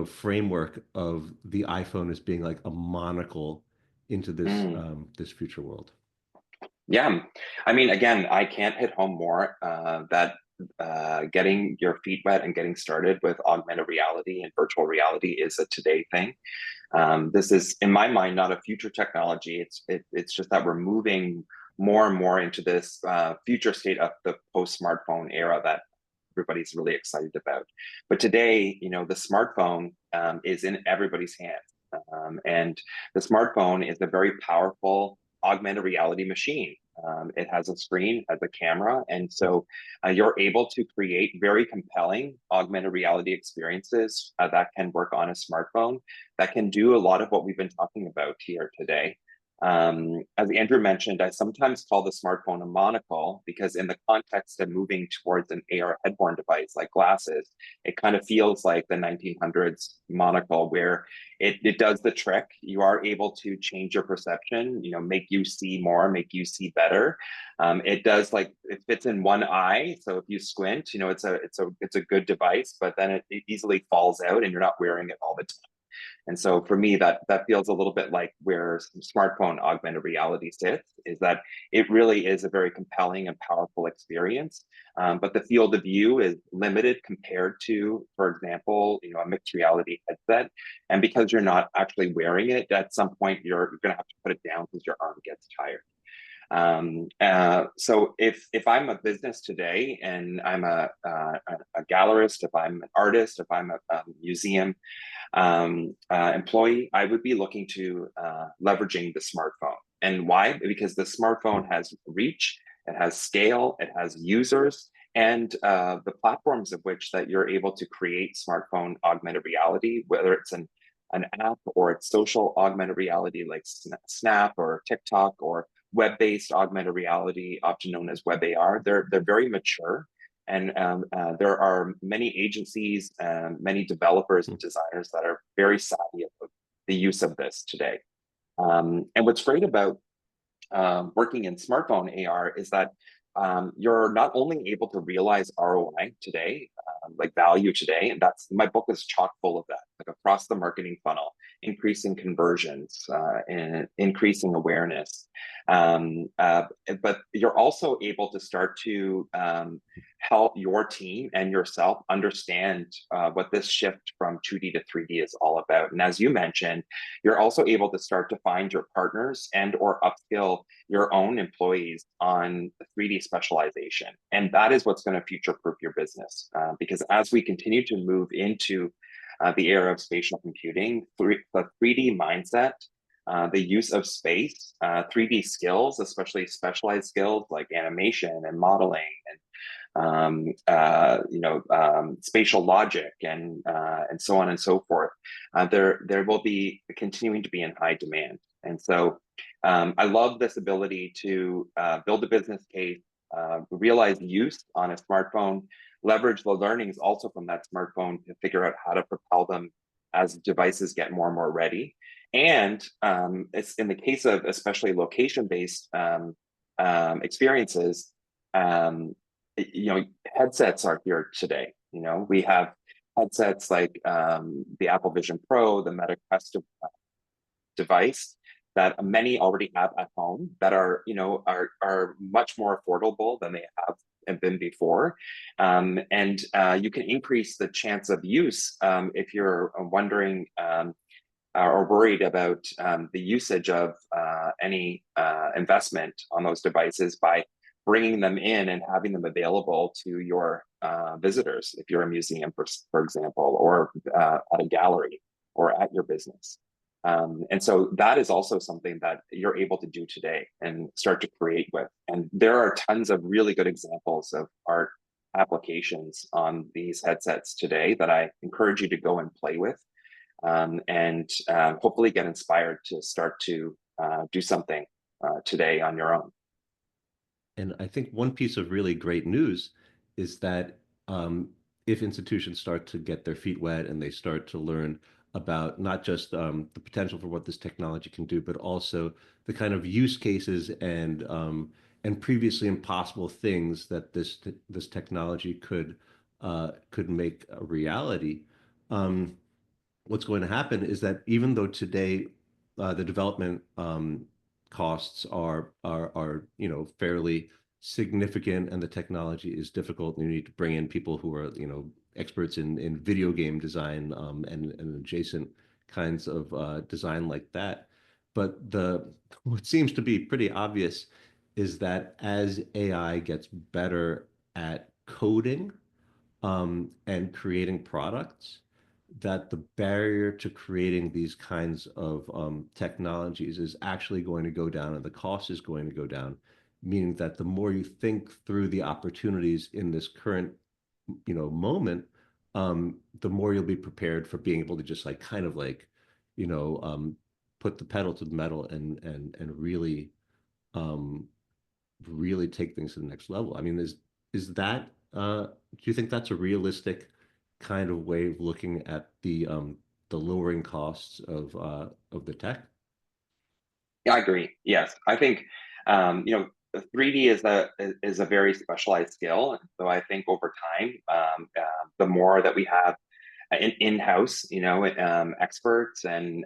Speaker 1: framework of the iPhone as being like a monocle into
Speaker 2: Mm.
Speaker 1: this future world.
Speaker 2: Yeah, I mean, again, I can't hit home more that getting your feet wet and getting started with augmented reality and virtual reality is a today thing. This is, in my mind, not a future technology. It's just that we're moving more and more into this future state of the post-smartphone era that everybody's really excited about. But today, the smartphone is in everybody's hands, and the smartphone is a very powerful augmented reality machine. It has a screen, has a camera, and so you're able to create very compelling augmented reality experiences that can work on a smartphone that can do a lot of what we've been talking about here today. As Andrew mentioned, I sometimes call the smartphone a monocle because, in the context of moving towards an AR headborne device like glasses, it kind of feels like the 1900s monocle where it does the trick. You are able to change your perception, make you see more, make you see better. It does like it fits in one eye, so if you squint, it's a good device, but then it easily falls out, and you're not wearing it all the time. And so for me, that feels a little bit like where smartphone augmented reality sits, is that it really is a very compelling and powerful experience. But the field of view is limited compared to, for example, a mixed reality headset. And because you're not actually wearing it, at some point you're going to have to put it down because your arm gets tired. So if I'm a business today and I'm a gallerist, if I'm an artist, if I'm a museum employee, I would be looking to leveraging the smartphone. And why? Because the smartphone has reach, it has scale, it has users, and the platforms of which that you're able to create smartphone augmented reality, whether it's an app or it's social augmented reality like Snap or TikTok, or web-based augmented reality, often known as web AR. They're very mature, and there are many agencies and many developers and designers that are very savvy about the use of this today. And what's great about working in smartphone AR is that you're not only able to realize ROI today, like value today, and that's, my book is chock full of that, like across the marketing funnel, increasing conversions, and increasing awareness. But you're also able to start to help your team and yourself understand what this shift from 2D to 3D is all about. And as you mentioned, you're also able to start to find your partners and or upskill your own employees on 3D specialization. And that is what's going to future-proof your business. Because as we continue to move into the era of spatial computing, the 3D mindset, the use of space, 3D skills, especially specialized skills like animation and modeling and spatial logic and so on and so forth. There will be continuing to be in high demand. And so I love this ability to build a business case, realize use on a smartphone, leverage the learnings also from that smartphone to figure out how to propel them as devices get more and more ready. And it's in the case of especially location-based experiences, headsets are here today. We have headsets like the Apple Vision Pro, the Meta Quest device that many already have at home that are much more affordable than they have been before. And you can increase the chance of use if you're wondering or worried about the usage of any investment on those devices by bringing them in and having them available to your visitors, if you're a museum, for example, or at a gallery or at your business. And so that is also something that you're able to do today and start to create with. And there are tons of really good examples of art applications on these headsets today that I encourage you to go and play with, and hopefully get inspired to start to do something today on your own.
Speaker 1: And I think one piece of really great news is that if institutions start to get their feet wet and they start to learn about not just the potential for what this technology can do, but also the kind of use cases and previously impossible things that this technology could make a reality. What's going to happen is that even though today the development costs are fairly significant and the technology is difficult and you need to bring in people who are experts in video game design and adjacent kinds of design like that. But what seems to be pretty obvious is that as AI gets better at coding and creating products, that the barrier to creating these kinds of technologies is actually going to go down and the cost is going to go down, meaning that the more you think through the opportunities in this current moment, the more you'll be prepared for being able to just like kind of like put the pedal to the metal and really really take things to the next level. I mean, is that do you think that's a realistic kind of way of looking at the lowering costs of the tech?
Speaker 2: Yeah, I agree. Yes, I think 3D is a very specialized skill. So I think over time, the more that we have in-house, experts and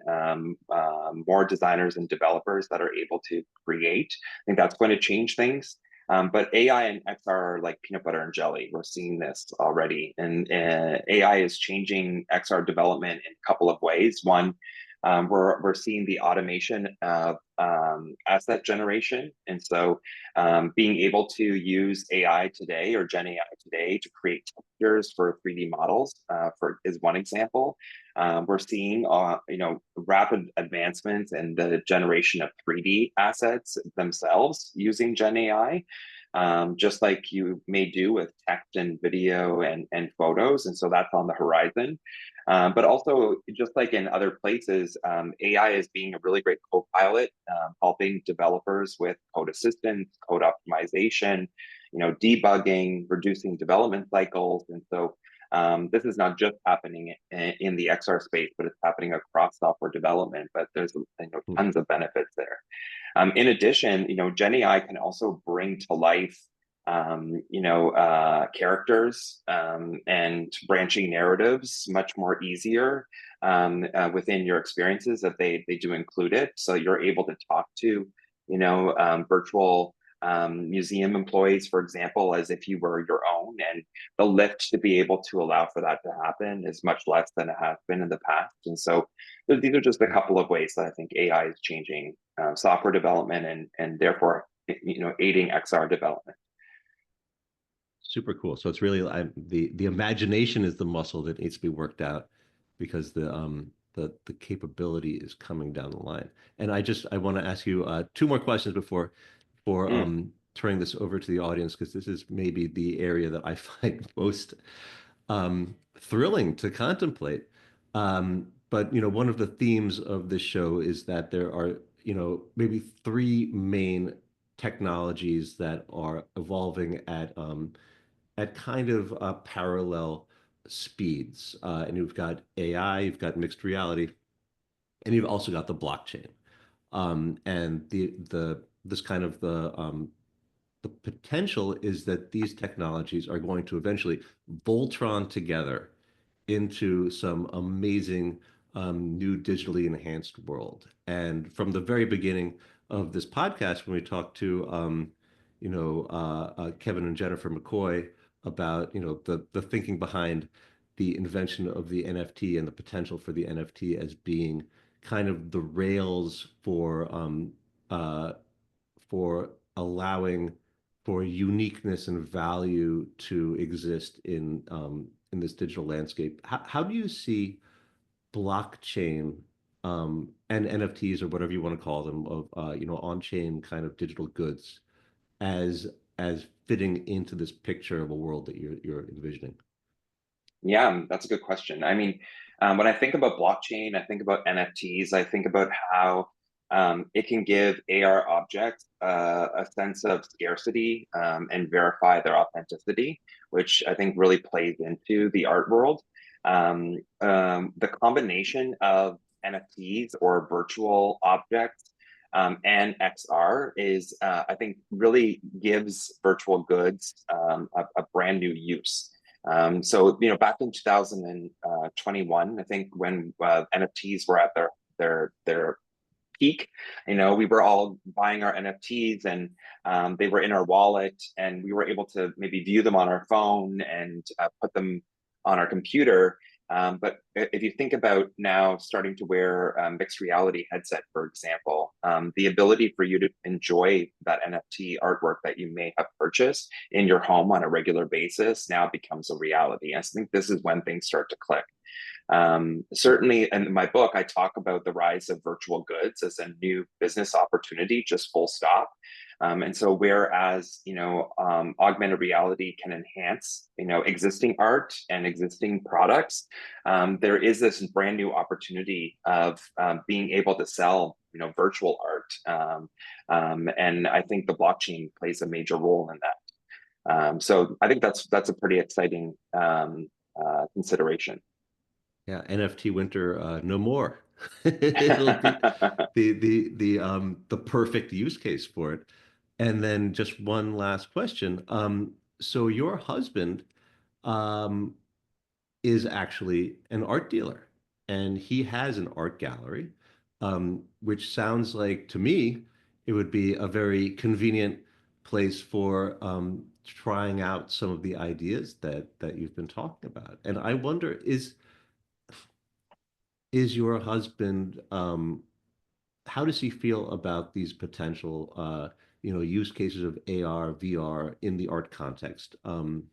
Speaker 2: more designers and developers that are able to create. I think that's going to change things. But AI and XR are like peanut butter and jelly. We're seeing this already, and AI is changing XR development in a couple of ways. One, we're seeing the automation of asset generation, and so being able to use AI today or Gen AI today to create textures for 3D models for is one example. We're seeing rapid advancements in the generation of 3D assets themselves using Gen AI. Just like you may do with text and video and photos. And so that's on the horizon. But also, just like in other places, AI is being a really great co-pilot, helping developers with code assistance, code optimization, debugging, reducing development cycles. And so this is not just happening in the XR space, but it's happening across software development. But there's tons of benefits there. In addition, Gen AI can also bring to life characters and branching narratives much more easier within your experiences if they do include it. So you're able to talk to, virtual museum employees, for example, as if you were your own, and the lift to be able to allow for that to happen is much less than it has been in the past. And so these are just a couple of ways that I think AI is changing software development and therefore, aiding XR development.
Speaker 1: Super cool. So it's really the imagination is the muscle that needs to be worked out because the capability is coming down the line. And I want to ask you two more questions before
Speaker 2: Mm.
Speaker 1: turning this over to the audience because this is maybe the area that I find most thrilling to contemplate. But one of the themes of this show is that there are maybe three main technologies that are evolving at kind of parallel speeds. And you've got AI, you've got mixed reality, and you've also got the blockchain. And the this kind of the potential is that these technologies are going to eventually Voltron together into some amazing new digitally enhanced world. And from the very beginning of this podcast, when we talked to Kevin and Jennifer McCoy about the thinking behind the invention of the NFT and the potential for the NFT as being kind of the rails uh, for allowing for uniqueness and value to exist in this digital landscape. How do you see blockchain and NFTs or whatever you want to call them of on-chain kind of digital goods as as fitting into this picture of a world that you're envisioning?
Speaker 2: Yeah, that's a good question. I mean, when I think about blockchain, I think about NFTs, I think about how it can give AR objects a sense of scarcity and verify their authenticity, which I think really plays into the art world. The combination of NFTs or virtual objects and XR is, I think, really gives virtual goods a brand new use. So, back in 2021, I think when NFTs were at their peak, we were all buying our NFTs and they were in our wallet and we were able to maybe view them on our phone and put them on our computer. But if you think about now starting to wear a mixed reality headset, for example, the ability for you to enjoy that NFT artwork that you may have purchased in your home on a regular basis now becomes a reality. And I think this is when things start to click. Certainly, in my book, I talk about the rise of virtual goods as a new business opportunity, just full stop. And so, whereas augmented reality can enhance existing art and existing products, there is this brand new opportunity of being able to sell virtual art, and I think the blockchain plays a major role in that. So I think that's a pretty exciting consideration.
Speaker 1: Yeah, NFT winter, no more. It'll be the perfect use case for it. And then just one last question. So your husband, um, is actually an art dealer, and he has an art gallery, which sounds like to me it would be a very convenient place for trying out some of the ideas that you've been talking about. And I wonder, is your husband how does he feel about these potential use cases of AR, VR in the art context? And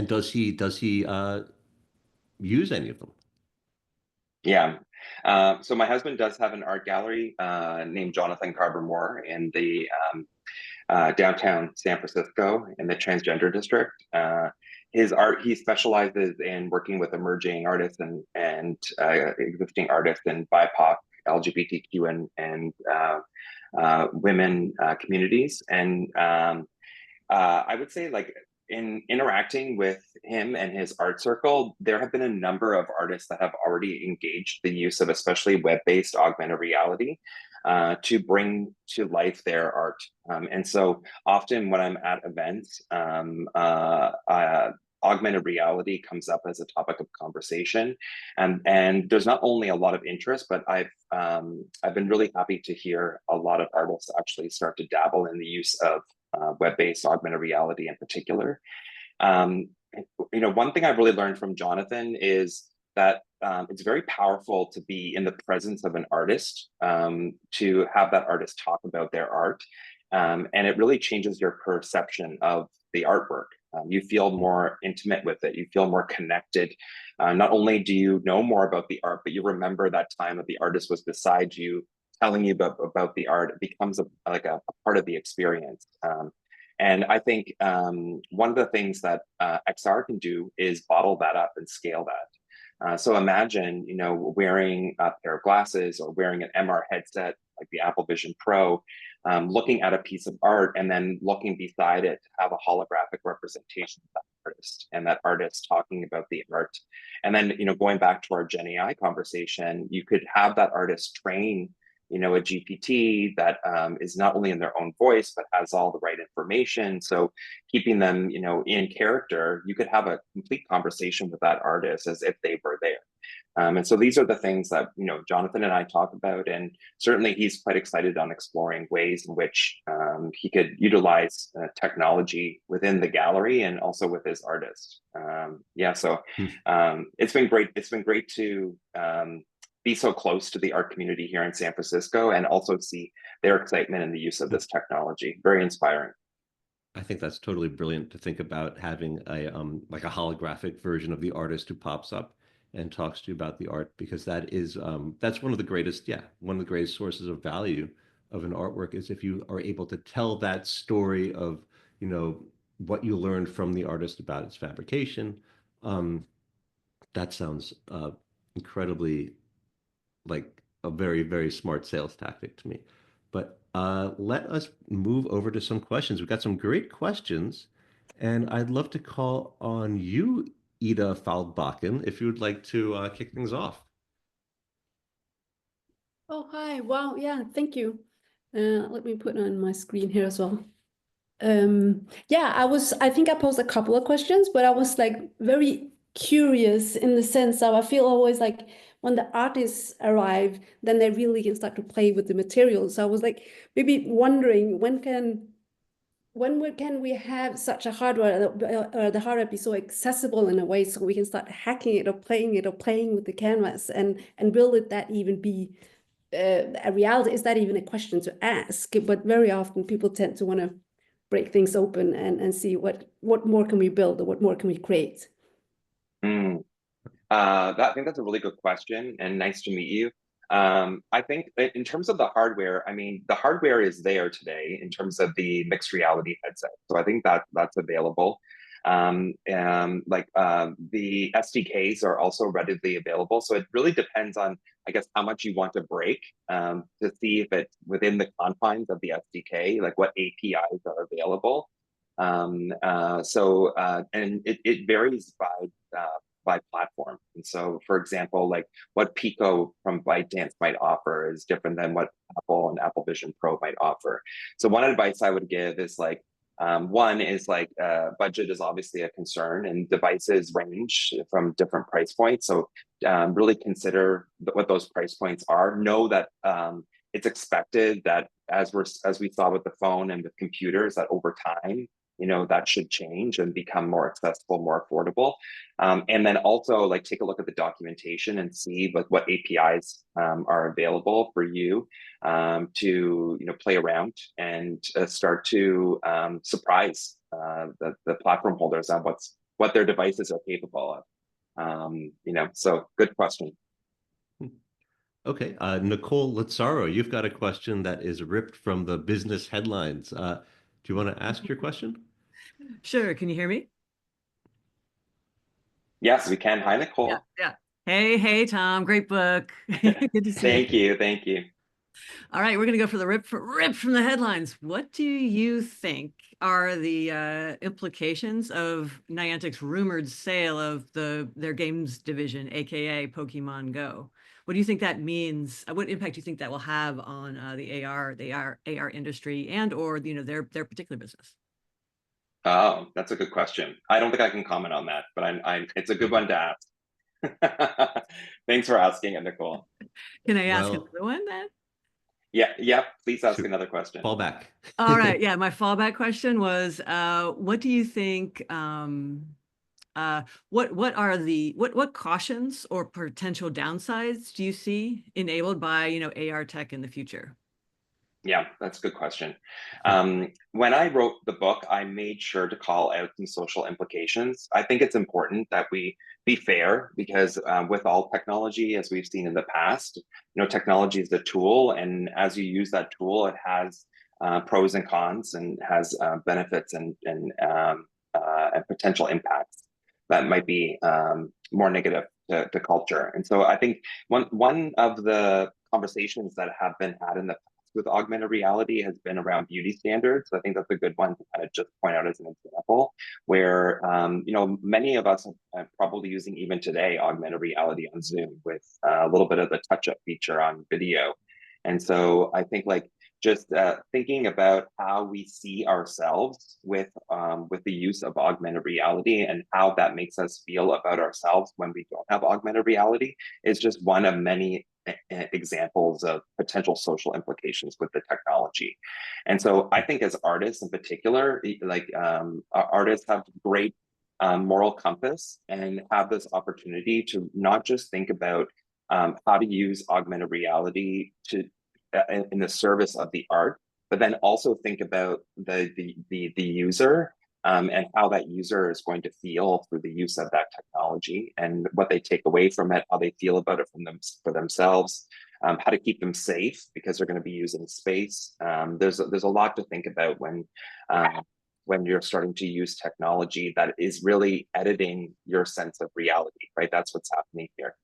Speaker 1: does he use any of them?
Speaker 2: Yeah. So my husband does have an art gallery named Jonathan Carver Moore in the downtown San Francisco in the transgender district. His art, he specializes in working with emerging artists and existing artists in BIPOC, LGBTQ, and women communities. And I would say, like, in interacting with him and his art circle, there have been a number of artists that have already engaged the use of especially web-based augmented reality to bring to life their art. And so often when I'm at events, augmented reality comes up as a topic of conversation, and there's not only a lot of interest, but I've been really happy to hear a lot of artists actually start to dabble in the use of web-based augmented reality in particular. Um, One thing I've really learned from Jonathan is that it's very powerful to be in the presence of an artist, to have that artist talk about their art. And it really changes your perception of the artwork. You feel more intimate with it. You feel more connected. Not only do you know more about the art, but you remember that time that the artist was beside you, telling you about the art. It becomes like a part of the experience. And I think one of the things that XR can do is bottle that up and scale that. So imagine, wearing a pair of glasses or wearing an MR headset like the Apple Vision Pro, looking at a piece of art and then looking beside it to have a holographic representation of that artist and that artist talking about the art. And then, going back to our Gen AI conversation, you could have that artist train a GPT that is not only in their own voice, but has all the right information. So keeping them, in character, you could have a complete conversation with that artist as if they were there. And so these are the things that, Jonathan and I talk about. And certainly he's quite excited on exploring ways in which he could utilize technology within the gallery and also with his artists. So it's been great. It's been great to be so close to the art community here in San Francisco and also see their excitement in the use of this technology. Very inspiring.
Speaker 1: I think that's totally brilliant to think about having a like a holographic version of the artist who pops up and talks to you about the art, because that's one of the greatest, one of the greatest sources of value of an artwork is if you are able to tell that story of, what you learned from the artist about its fabrication. Um, that sounds incredibly like a very, very smart sales tactic to me. But let us move over to some questions. We've got some great questions, and I'd love to call on you, Ida Feldbakken, if you would like to kick things off.
Speaker 3: Oh, hi. Wow. Yeah, thank you. Let me put on my screen here as well. I think I posed a couple of questions, but I was like very curious in the sense of I feel always like when the artists arrive, then they really can start to play with the materials. So I was like maybe wondering when we have such a hardware or the hardware be so accessible in a way so we can start hacking it or playing with the canvas and will it that even be a reality? Is that even a question to ask? But very often people tend to want to break things open and see what more can we build or what more can we create.
Speaker 2: I think that's a really good question, and nice to meet you. I think in terms of the hardware, I mean, the hardware is there today in terms of the mixed reality headset. So I think that's available. The SDKs are also readily available. So it really depends on, I guess, how much you want to break to see if it's within the confines of the SDK, like what APIs are available. And it varies by platform. And so, for example, like what Pico from ByteDance might offer is different than what Apple and Apple Vision Pro might offer. So one advice I would give is like, One is like budget is obviously a concern, and devices range from different price points. So really consider what those price points are. Know that it's expected that as we saw with the phone and with computers, that over time, that should change and become more accessible, more affordable. And then also like take a look at the documentation and see what APIs are available for you to play around and start to surprise the platform holders on what their devices are capable of. So good question.
Speaker 1: Okay, Nicole Lazzaro, you've got a question that is ripped from the business headlines. Do you want to ask your question?
Speaker 4: Sure. Can you hear me?
Speaker 2: Yes, we can. Hi, Nicole.
Speaker 4: Yeah. Hey, Tom. Great book. Good to see you.
Speaker 2: Thank you.
Speaker 4: All right, we're going to go for the rip from the headlines. What do you think are the implications of Niantic's rumored sale of their games division, aka Pokemon Go? What do you think that means? What impact do you think that will have on the AR industry or their particular business?
Speaker 2: Oh, that's a good question. I don't think I can comment on that, but it's a good one to ask. Thanks for asking it, Nicole.
Speaker 4: Can I ask another one then?
Speaker 2: Yeah. Please ask another question.
Speaker 1: Fall back.
Speaker 4: All right. Yeah. My fallback question was, what do you think? What cautions or potential downsides do you see enabled by AR tech in the future?
Speaker 2: Yeah, that's a good question. When I wrote the book, I made sure to call out some social implications. I think it's important that we be fair because with all technology, as we've seen in the past, technology is a tool, and as you use that tool, it has pros and cons, and has benefits and potential impacts that might be more negative to culture. And so I think one of the conversations that have been had in the with augmented reality has been around beauty standards. I think that's a good one to kind of just point out as an example, where many of us are probably using even today augmented reality on Zoom with a little bit of the touch-up feature on video. And so I think like just thinking about how we see ourselves with the use of augmented reality and how that makes us feel about ourselves when we don't have augmented reality is just one of many examples of potential social implications with the technology. And so I think as artists in particular, like artists have great moral compass and have this opportunity to not just think about how to use augmented reality in the service of the art, but then also think about the user and how that user is going to feel through the use of that technology and what they take away from it, how they feel about it for themselves, how to keep them safe because they're going to be using space. There's a lot to think about when you're starting to use technology that is really editing your sense of reality, right? That's what's happening here.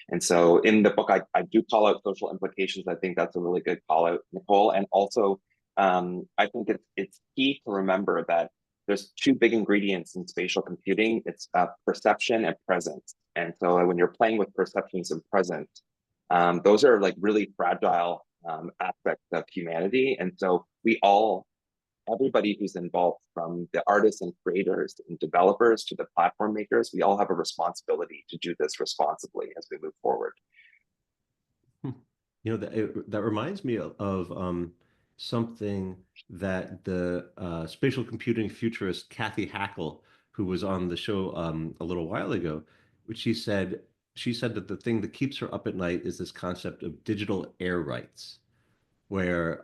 Speaker 2: And so in the book, I do call out social implications. I think that's a really good call out, Nicole. And also, I think it's key to remember that there's two big ingredients in spatial computing. It's perception and presence. And so when you're playing with perceptions and presence, those are like really fragile aspects of humanity. And so everybody who's involved, from the artists and creators and developers to the platform makers, we all have a responsibility to do this responsibly as we move forward.
Speaker 1: That reminds me of something that the spatial computing futurist Kathy Hackle, who was on the show a little while ago, which she said that the thing that keeps her up at night is this concept of digital air rights, where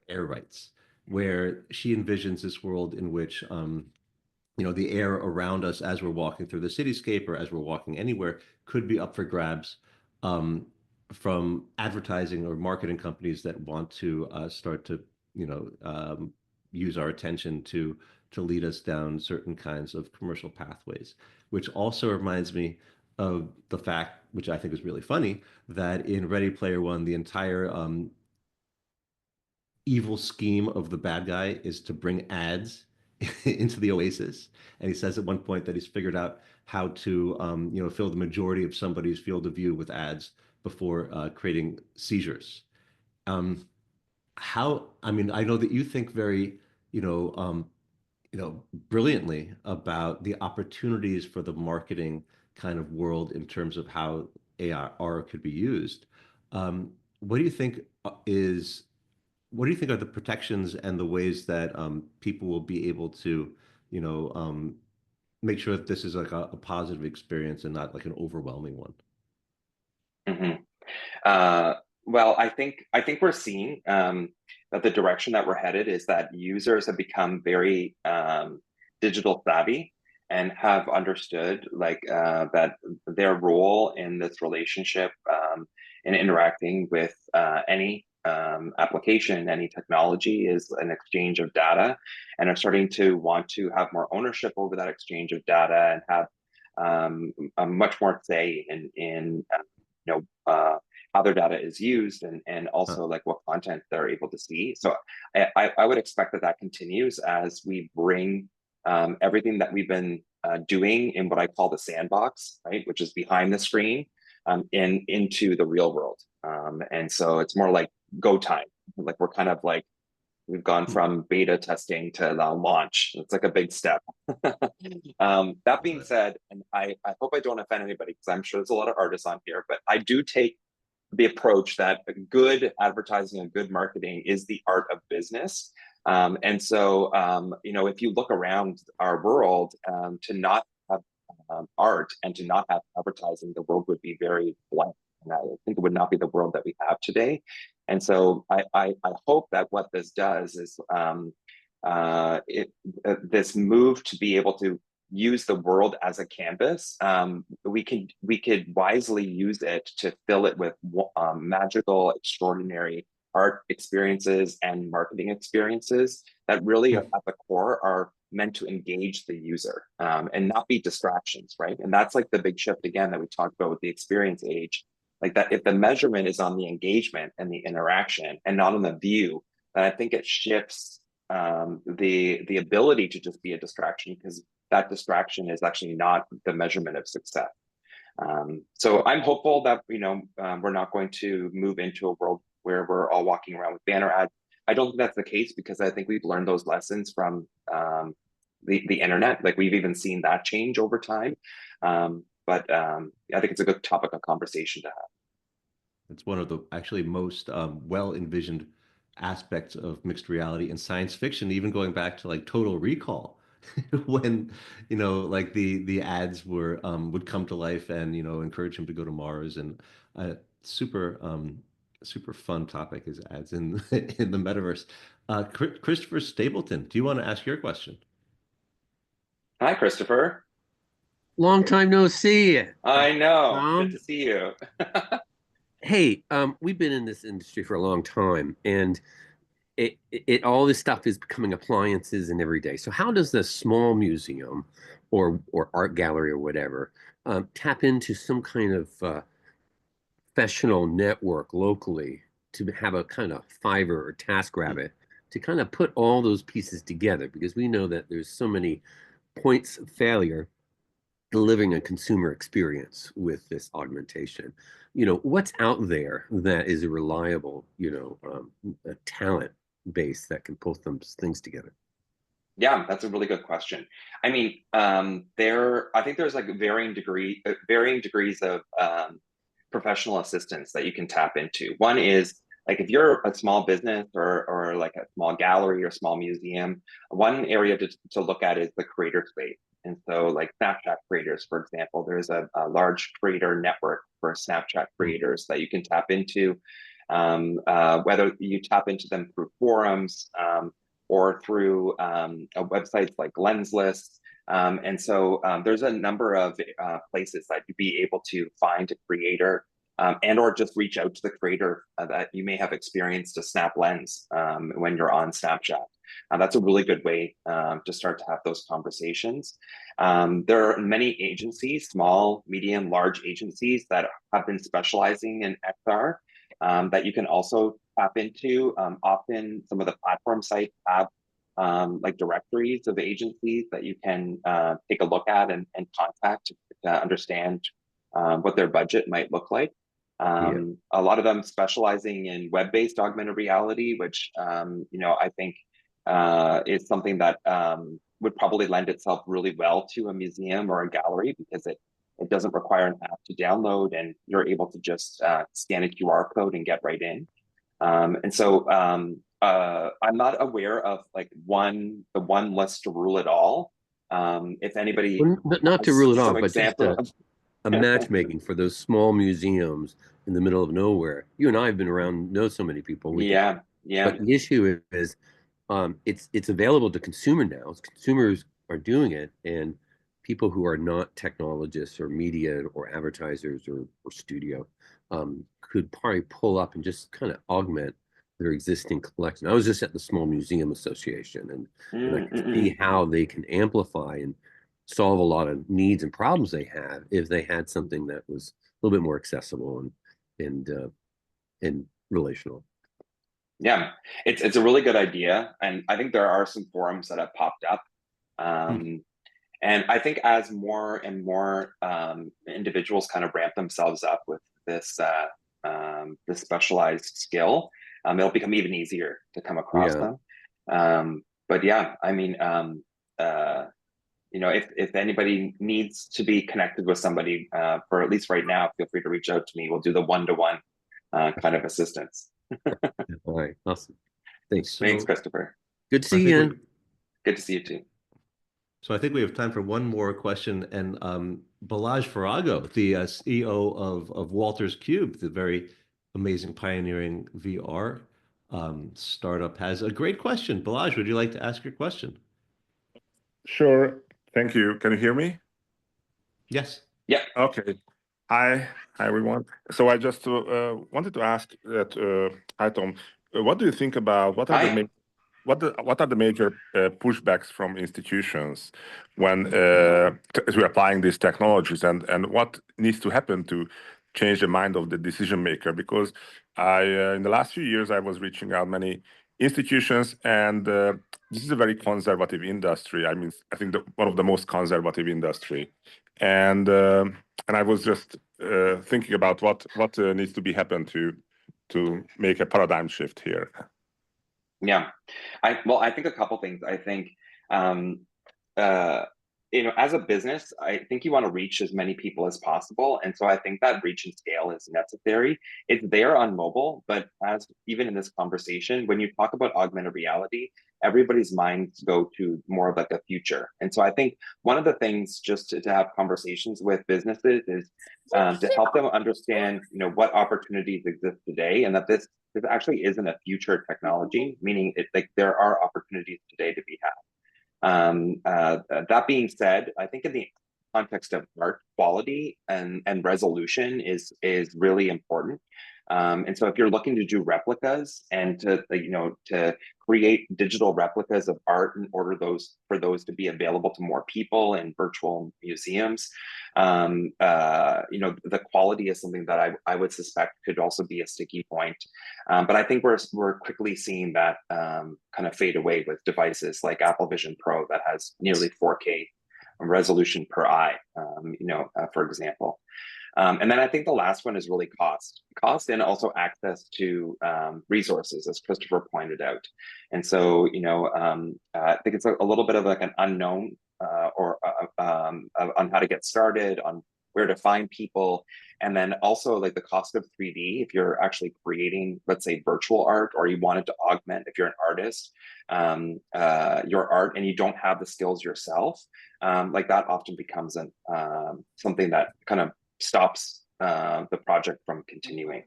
Speaker 1: air rights, where she envisions this world in which the air around us as we're walking through the cityscape or as we're walking anywhere could be up for grabs from advertising or marketing companies that want to start to use our attention to lead us down certain kinds of commercial pathways, which also reminds me of the fact, which I think is really funny, that in Ready Player One, the entire evil scheme of the bad guy is to bring ads into the Oasis. And he says at one point that he's figured out how to, fill the majority of somebody's field of view with ads before creating seizures. I know that you think very, you know, brilliantly about the opportunities for the marketing kind of world in terms of how AR could be used. What do you think is, what do you think are the protections and the ways that people will be able to, you know, make sure that this is like a positive experience and not like an overwhelming one?
Speaker 2: Mhm. Uh, well, I think we're seeing that the direction that we're headed is that users have become very digital savvy and have understood like that their role in this relationship in interacting with any application, any technology is an exchange of data, and are starting to want to have more ownership over that exchange of data and have a much more say in you know how their data is used and
Speaker 1: Huh.
Speaker 2: also like what content they're able to see. So I would expect that that continues as we bring everything that we've been doing in what I call the sandbox, right, which is behind the screen, into the real world. And so it's more like go time. Like we're kind of like we've gone
Speaker 1: Hmm.
Speaker 2: from beta testing to now launch. It's like a big step. That being said, and I hope I don't offend anybody because I'm sure there's a lot of artists on here, but I do take the approach that good advertising and good marketing is the art of business. And so, if you look around our world, to not have art and to not have advertising, the world would be very blank. And I think it would not be the world that we have today. And so I hope that what this does is this move to be able to use the world as a canvas. We could wisely use it to fill it with magical, extraordinary art experiences and marketing experiences that really at the core are meant to engage the user and not be distractions, right? And that's like the big shift again that we talked about with the experience age. Like that, if the measurement is on the engagement and the interaction and not on the view, then I think it shifts the ability to just be a distraction because that distraction is actually not the measurement of success. So I'm hopeful that we're not going to move into a world where we're all walking around with banner ads. I don't think that's the case because I think we've learned those lessons from the internet. Like we've even seen that change over time. But I think it's a good topic of conversation to have.
Speaker 1: It's one of the actually most well envisioned aspects of mixed reality in science fiction, even going back to like Total Recall, when like the ads were would come to life and encourage him to go to Mars, and super super fun topic is ads in in the metaverse. Christopher Stapleton, do you want to ask your question?
Speaker 2: Hi, Christopher.
Speaker 5: Long time no see.
Speaker 2: I know. Good to
Speaker 5: Tom.
Speaker 2: see you.
Speaker 5: Hey, we've been in this industry for a long time, and it all this stuff is becoming appliances and every day. So how does the small museum or art gallery or whatever tap into some kind of professional network locally to have a kind of Fiverr or TaskRabbit to kind of put all those pieces together? Because we know that there's so many points of failure delivering a consumer experience with this augmentation. What's out there that is a reliable, a talent base that can pull some things together?
Speaker 2: Yeah, that's a really good question. I mean, I think there's like varying degrees of professional assistance that you can tap into. One is like if you're a small business or like a small gallery or small museum, one area to look at is the creator space. And so like Snapchat creators, for example, there's a large creator network for Snapchat creators that you can tap into. Whether you tap into them through forums or through websites like Lenslist. And so there's a number of places that you'd be able to find a creator and or just reach out to the creator that you may have experienced a snap lens when you're on Snapchat. That's a really good way to start to have those conversations. There are many agencies, small, medium, large agencies that have been specializing in XR that you can also tap into. Often some of the platform sites have like directories of agencies that you can take a look at and contact to understand what their budget might look like.
Speaker 5: Yeah.
Speaker 2: A lot of them specializing in web-based augmented reality, which I think is something that would probably lend itself really well to a museum or a gallery, because it doesn't require an app to download, and you're able to just scan a QR code and get right in. And so I'm not aware of like the one list to rule it all. If anybody
Speaker 5: Well, not to rule it
Speaker 2: some
Speaker 5: out, but just
Speaker 2: example
Speaker 5: a matchmaking for those small museums in the middle of nowhere. You and I have been around, know so many people.
Speaker 2: yeah,
Speaker 5: But the issue is, it's available to consumer now. Consumers are doing it, and people who are not technologists or media or advertisers or studio could probably pull up and just kind of augment their existing collection. I was just at the Small Museum Association, and I could see how they can amplify and solve a lot of needs and problems they have if they had something that was a little bit more accessible and relational.
Speaker 2: Yeah, it's a really good idea, and I think there are some forums that have popped up, and I think as more and more individuals kind of ramp themselves up with this this specialized skill, it'll become even easier to come across them. But yeah, I mean, you know, if anybody needs to be connected with somebody for at least right now, feel free to reach out to me. We'll do the one-to-one kind of assistance.
Speaker 5: All right, awesome. Thanks.
Speaker 2: Thanks, Christopher.
Speaker 5: Good to see you again.
Speaker 2: Good to see you too.
Speaker 1: So I think we have time for one more question. And Balazs Farago, the CEO of Walters Cube, the very amazing pioneering VR startup, has a great question. Balazs, would you like to ask your question?
Speaker 6: Sure. Thank you. Can you hear me?
Speaker 1: Yes.
Speaker 2: Yeah.
Speaker 6: Okay. Hi, everyone. So I just wanted to ask that, hi, Tom, what do you think about what are the major pushbacks from institutions when as we're applying these technologies, and what needs to happen to change the mind of the decision maker? Because in the last few years, I was reaching out many institutions, and this is a very conservative industry. I mean, I think one of the most conservative industry, and I was just thinking about what needs to be happen to make a paradigm shift here.
Speaker 2: Yeah, I think a couple things. I think you know, as a business, I think you want to reach as many people as possible, and so I think that reach and scale is necessary. It's there on mobile, but as even in this conversation, when you talk about augmented reality, everybody's minds go to more of like a future. And so I think one of the things just to have conversations with businesses is to help them understand, you know, what opportunities exist today, and that this actually isn't a future technology, meaning it's like there are opportunities today to be had. That being said, I think in the context of art, quality and resolution is really important. And so if you're looking to do replicas and to, you know, to create digital replicas of art in order for those to be available to more people in virtual museums, you know, the quality is something that I would suspect could also be a sticky point. But I think we're quickly seeing that kind of fade away with devices like Apple Vision Pro that has nearly 4K resolution per eye, you know, for example. And then I think the last one is really cost and also access to resources, as Christopher pointed out. And so, you know, I think it's a little bit of like an unknown on how to get started, on where to find people. And then also like the cost of 3D, if you're actually creating, let's say, virtual art, or you wanted to augment, if you're an artist, your art, and you don't have the skills yourself, like that often becomes something that kind of stops the project from continuing.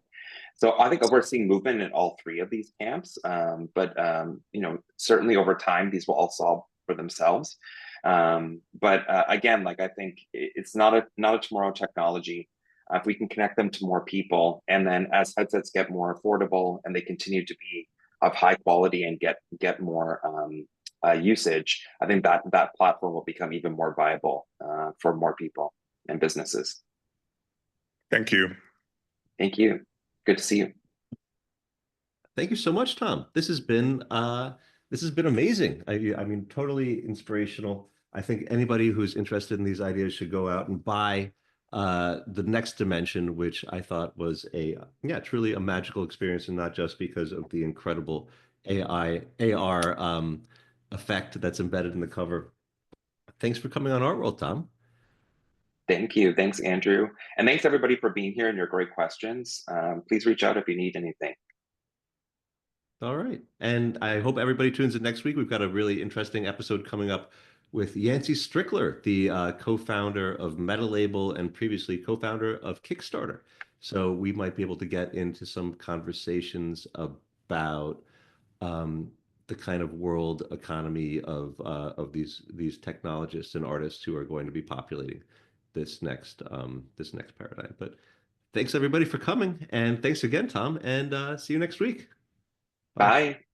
Speaker 2: So I think we're seeing movement in all three of these camps, but you know, certainly over time these will all solve for themselves. But again, like I think it's not a tomorrow technology. If we can connect them to more people, and then as headsets get more affordable and they continue to be of high quality and get more usage, I think that platform will become even more viable for more people and businesses.
Speaker 6: Thank you.
Speaker 2: Thank you. Good to see you.
Speaker 1: Thank you so much, Tom. This has been amazing. I mean, totally inspirational. I think anybody who's interested in these ideas should go out and buy the Next Dimension, which I thought was truly a magical experience, and not just because of the incredible AR effect that's embedded in the cover. Thanks for coming on Art World, Tom.
Speaker 2: Thank you. Thanks, Andrew. And thanks everybody for being here and your great questions. Please reach out if you need anything.
Speaker 1: All right. And I hope everybody tunes in next week. We've got a really interesting episode coming up with Yancey Strickler, the co-founder of MetaLabel and previously co-founder of Kickstarter. So we might be able to get into some conversations about the kind of world economy of these technologists and artists who are going to be populating this next paradigm. But thanks everybody for coming, and thanks again, Tom, and see you next week.
Speaker 2: Bye.